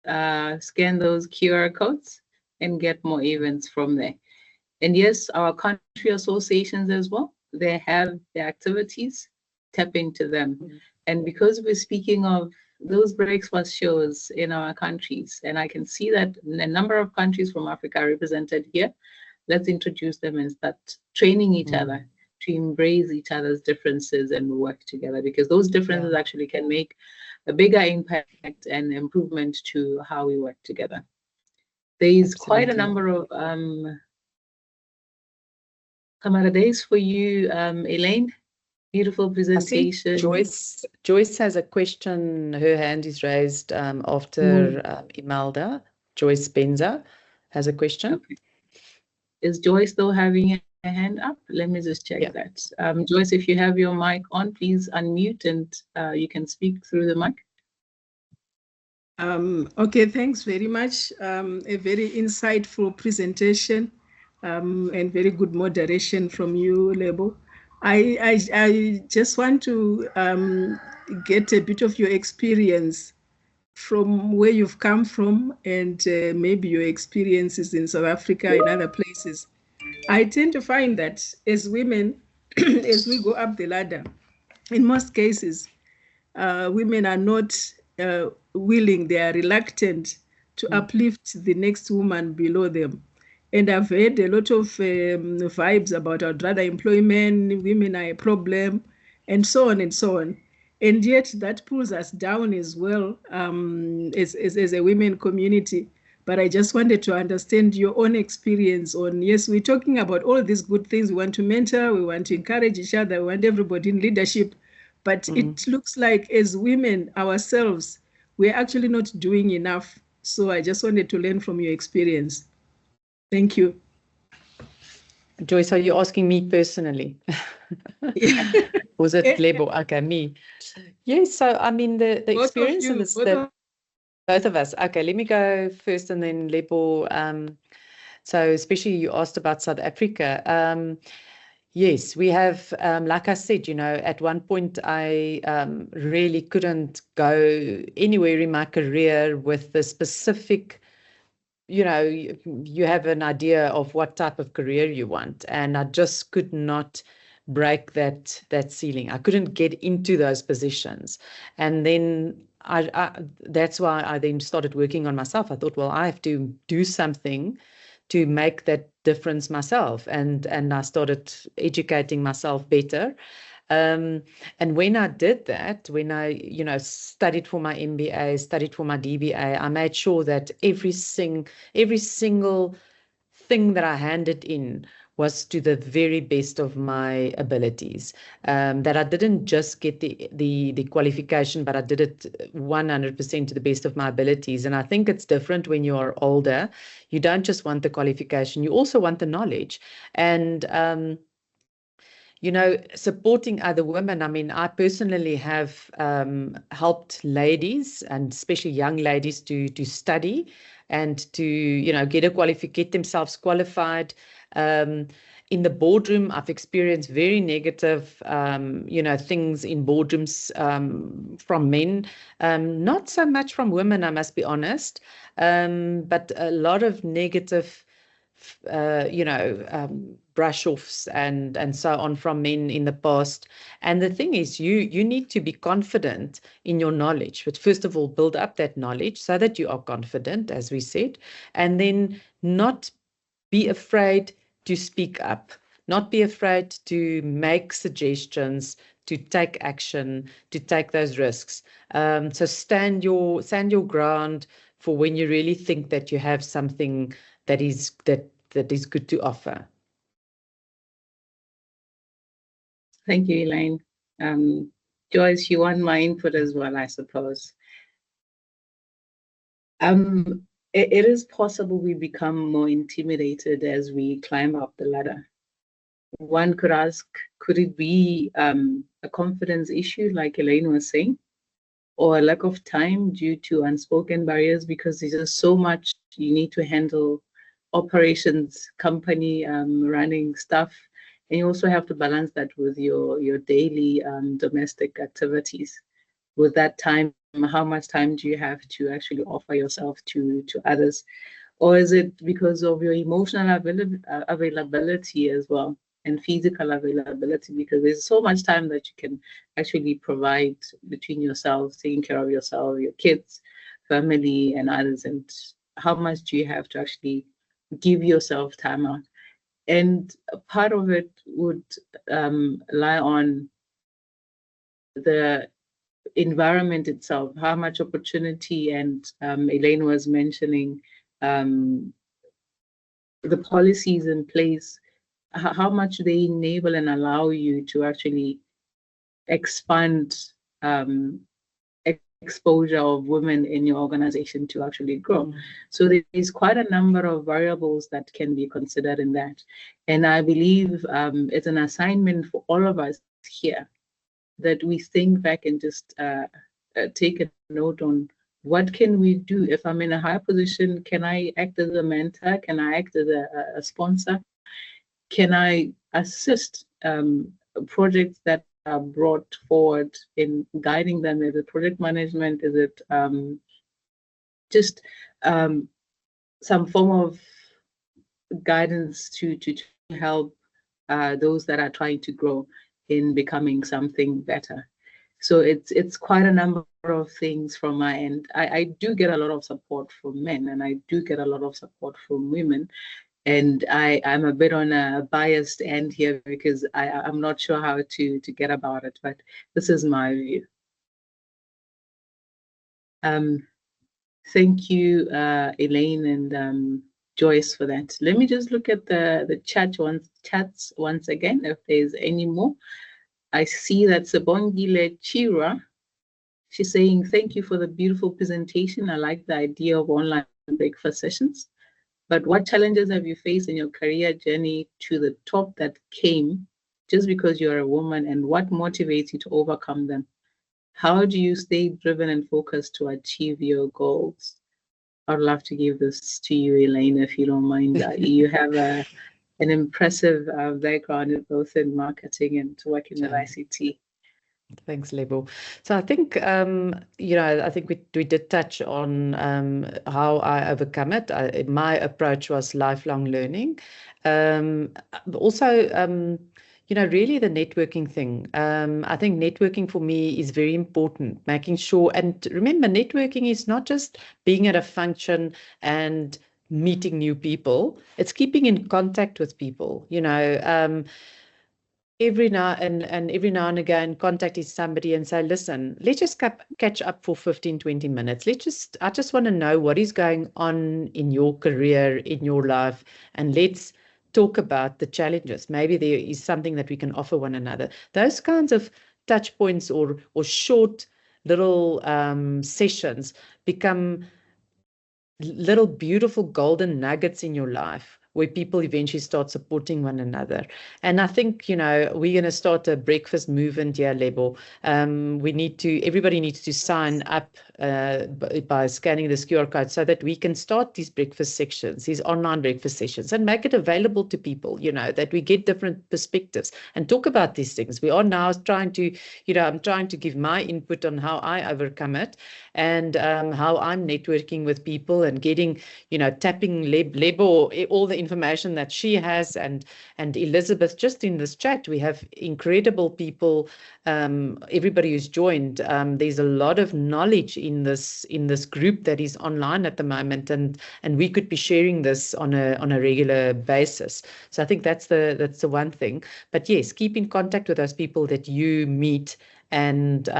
scan those QR codes and get more events from there. And yes, our country associations as well, they have their activities, tap into them. And because we're speaking of those breakfast shows in our countries, and I can see that a number of countries from Africa are represented here, let's introduce them and start training each other to embrace each other's differences and work together, because those differences actually can make a bigger impact and improvement to how we work together. There is quite a number of Camara days for you, Elaine. Beautiful presentation. Joyce has a question. Her hand is raised after Imelda. Joyce Benza has a question. Okay. Is Joyce still having a hand up? Let me just check that. Joyce, if you have your mic on, please unmute and you can speak through the mic. Okay, thanks very much. A very insightful presentation and very good moderation from you, Lebo. I just want to get a bit of your experience from where you've come from, and maybe your experiences in South Africa and other places. I tend to find that as women, as we go up the ladder, in most cases, women are not willing, they are reluctant to uplift the next woman below them. And I've heard a lot of vibes about I'd rather employment, women are a problem, and so on and so on. And yet that pulls us down as well as a women community. But I just wanted to understand your own experience on, yes, we're talking about all these good things. We want to mentor, we want to encourage each other, we want everybody in leadership. But it looks like as women ourselves, we're actually not doing enough. So I just wanted to learn from your experience. Thank you. Joyce, are you asking me personally? Was it Lebo? Okay, me. Yes, so I mean the Both of experience and you, both of us. Okay, let me go first and then Lebo. So especially you asked about South Africa. Yes, we have, like I said, at one point I really couldn't go anywhere in my career with the specific, you have an idea of what type of career you want. And I just could not break that ceiling. I couldn't get into those positions. And then that's why I then started working on myself. I thought, well, I have to do something to make that difference myself. And I started educating myself better. And when I did that, when I, studied for my MBA, studied for my DBA, I made sure that every single thing that I handed in was to the very best of my abilities. That I didn't just get the qualification, but I did it 100% to the best of my abilities. And I think it's different when you are older. You don't just want the qualification, you also want the knowledge. And supporting other women. I mean, I personally have helped ladies, and especially young ladies, to study and to get themselves qualified. In the boardroom, I've experienced very negative things in boardrooms from men, not so much from women, I must be honest, but a lot of negative brush-offs and so on from men in the past. And the thing is, you need to be confident in your knowledge. But first of all, build up that knowledge so that you are confident, as we said, and then not be afraid to speak up, not be afraid to make suggestions, to take action, to take those risks. So stand your ground for when you really think that you have something that is good to offer. Thank you, Elaine. Joyce, you want my input as well, I suppose. It is possible we become more intimidated as we climb up the ladder. One could ask, could it be a confidence issue, like Elaine was saying, or a lack of time due to unspoken barriers, because there's just so much you need to handle: operations, company running stuff, and you also have to balance that with your daily domestic activities. With that time, how much time do you have to actually offer yourself to others? Or is it because of your emotional availability as well, and physical availability? Because there's so much time that you can actually provide between yourselves, taking care of yourself, your kids, family, and others. And how much do you have to actually give yourself time out? And part of it would lie on the environment itself, how much opportunity, and Elaine was mentioning the policies in place, how much they enable and allow you to actually expand exposure of women in your organization to actually grow. So there's quite a number of variables that can be considered in that. And I believe it's an assignment for all of us here that we think back and just take a note on what can we do. If I'm in a higher position, can I act as a mentor? Can I act as a sponsor? Can I assist projects that are brought forward in guiding them? Is it project management? Is it just some form of guidance to help those that are trying to grow in becoming something better? So it's quite a number of things from my end. I do get a lot of support from men, and I do get a lot of support from women. And I'm a bit on a biased end here because I'm not sure how to get about it, but this is my view. Thank you, Elaine and Joyce, for that. Let me just look at the chats once again, if there's any more. I see that Sabongile Chira, she's saying, thank you for the beautiful presentation. I like the idea of online breakfast sessions. But what challenges have you faced in your career journey to the top that came just because you're a woman, and what motivates you to overcome them? How do you stay driven and focused to achieve your goals? I'd love to give this to you, Elaine, if you don't mind. You have an impressive background both in marketing and working with ICT. Thanks, Lebo. So I think, I think we did touch on how I overcome it. My approach was lifelong learning. Also, really the networking thing. I think networking for me is very important, making sure, and remember, networking is not just being at a function and meeting new people. It's keeping in contact with people, every now and again contacting somebody and say, listen, let's just catch up for 15-20 minutes. I just want to know what is going on in your career, in your life, and let's talk about the challenges. Maybe there is something that we can offer one another. Those kinds of touch points or short little sessions become little beautiful golden nuggets in your life where people eventually start supporting one another. And I think, we're going to start a breakfast movement here, Lebo. Everybody needs to sign up by scanning this QR code so that we can start these breakfast sections, these online breakfast sessions, and make it available to people, that we get different perspectives and talk about these things. We are now trying to, I'm trying to give my input on how I overcome it and how I'm networking with people and getting, tapping Lebo, all the information that she has, and Elizabeth. Just in this chat, we have incredible people. Everybody who's joined, there's a lot of knowledge in this group that is online at the moment, and we could be sharing this on a regular basis. So I think that's the one thing. But yes, keep in contact with those people that you meet and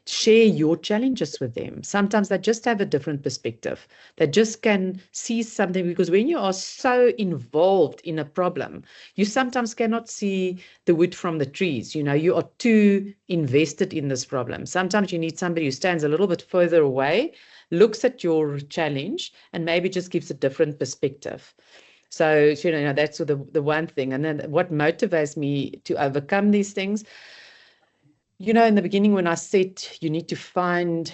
share your challenges with them. Sometimes they just have a different perspective. They just can see something, because when you are so involved in a problem, you sometimes cannot see the wood from the trees. You are too invested in this problem. Sometimes you need somebody who stands a little bit further away, looks at your challenge, and maybe just gives a different perspective. So, that's the one thing. And then what motivates me to overcome these things, in the beginning when I said you need to find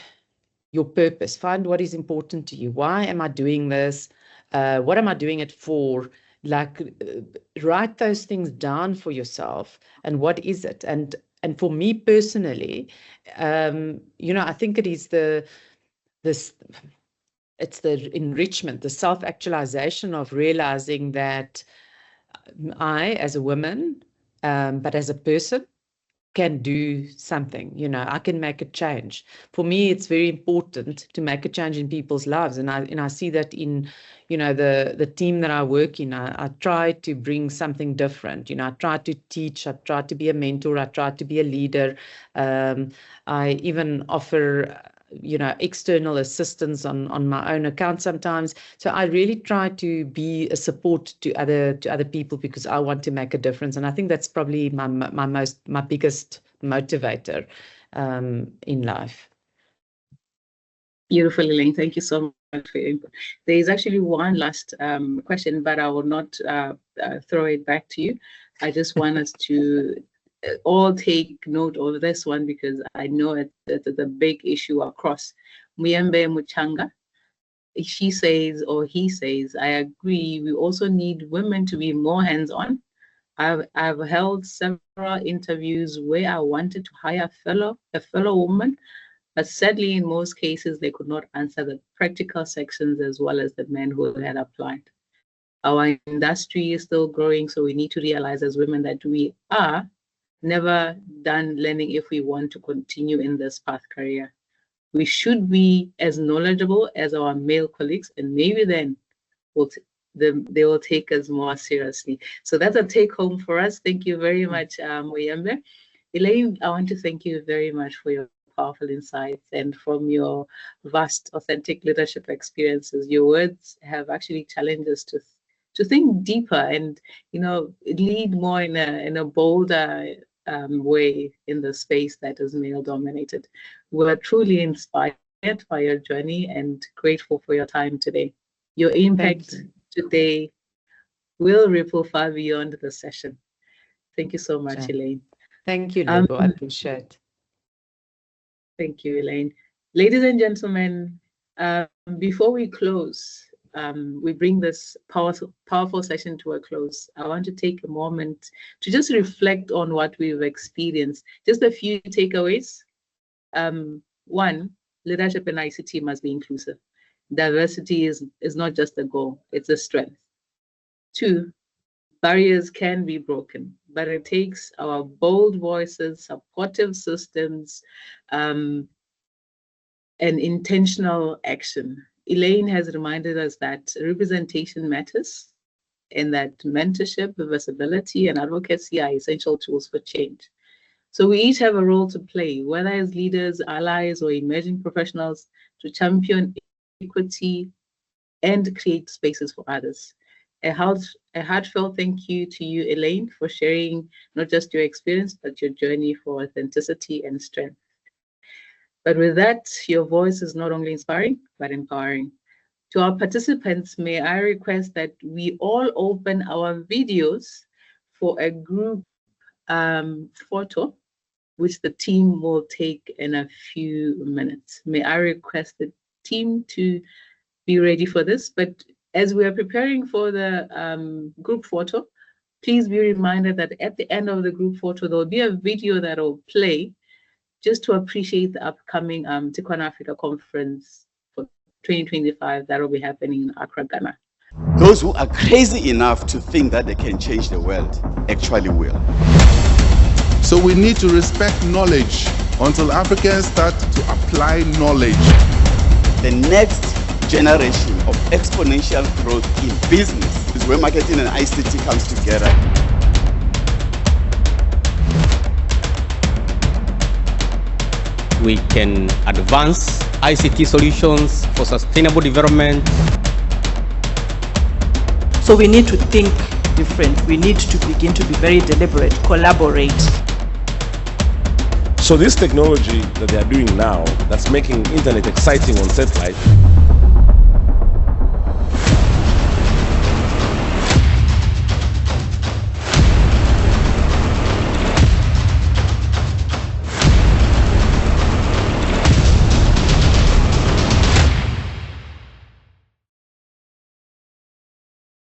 your purpose, find what is important to you. Why am I doing this? What am I doing it for? Write those things down for yourself. And what is it? And for me personally, I think it is it's the enrichment, the self-actualization of realizing that I, as a woman, but as a person, can do something. I can make a change. For me, it's very important to make a change in people's lives, and I see that in the team that I work in. I try to bring something different. I try to teach, I try to be a mentor, I try to be a leader. I even offer external assistance on my own account sometimes. So I really try to be a support to other people, because I want to make a difference. And I think that's probably my biggest motivator in life. Beautiful, Elaine. Thank you so much for your input. There is actually one last question, but I will not throw it back to you. I just want us to all take note of this one, because I know it's a big issue across. Muyembe Muchanga, she says, or he says, I agree, we also need women to be more hands-on. I've held several interviews where I wanted to hire a fellow woman, but sadly in most cases they could not answer the practical sections as well as the men who had applied. Our industry is still growing, so we need to realize as women that we are never done learning if we want to continue in this path career. We should be as knowledgeable as our male colleagues, and maybe then they will take us more seriously. So that's a take home for us. Thank you very much, Muyembe. Elaine, I want to thank you very much for your powerful insights and from your vast, authentic leadership experiences. Your words have actually challenged us to think deeper and lead more in a bolder way in the space that is male dominated. We're truly inspired by your journey and grateful for your time today. Your impact today will ripple far beyond the session. Thank you so much, Sure. Elaine. Thank you, Lebo. I appreciate. Thank you, Elaine. Ladies and gentlemen, before we close, we bring this powerful session to a close. I want to take a moment to just reflect on what we've experienced. Just a few takeaways. One, leadership in ICT must be inclusive. Diversity is not just a goal, it's a strength. Two, barriers can be broken, but it takes our bold voices, supportive systems, and intentional action. Elaine has reminded us that representation matters and that mentorship, visibility, and advocacy are essential tools for change. So we each have a role to play, whether as leaders, allies, or emerging professionals, to champion equity and create spaces for others. A heartfelt thank you to you, Elaine, for sharing not just your experience, but your journey for authenticity and strength. But with that, your voice is not only inspiring, but empowering. To our participants, may I request that we all open our videos for a group photo, which the team will take in a few minutes. May I request the team to be ready for this? But as we are preparing for the group photo, please be reminded that at the end of the group photo, there will be a video that will play just to appreciate the upcoming TICON Africa conference for 2025 that will be happening in Accra, Ghana. Those who are crazy enough to think that they can change the world actually will. So we need to respect knowledge until Africans start to apply knowledge. The next generation of exponential growth in business is where marketing and ICT comes together. We can advance ICT solutions for sustainable development. So we need to think different. We need to begin to be very deliberate, collaborate. So this technology that they are doing now, that's making internet exciting on satellite,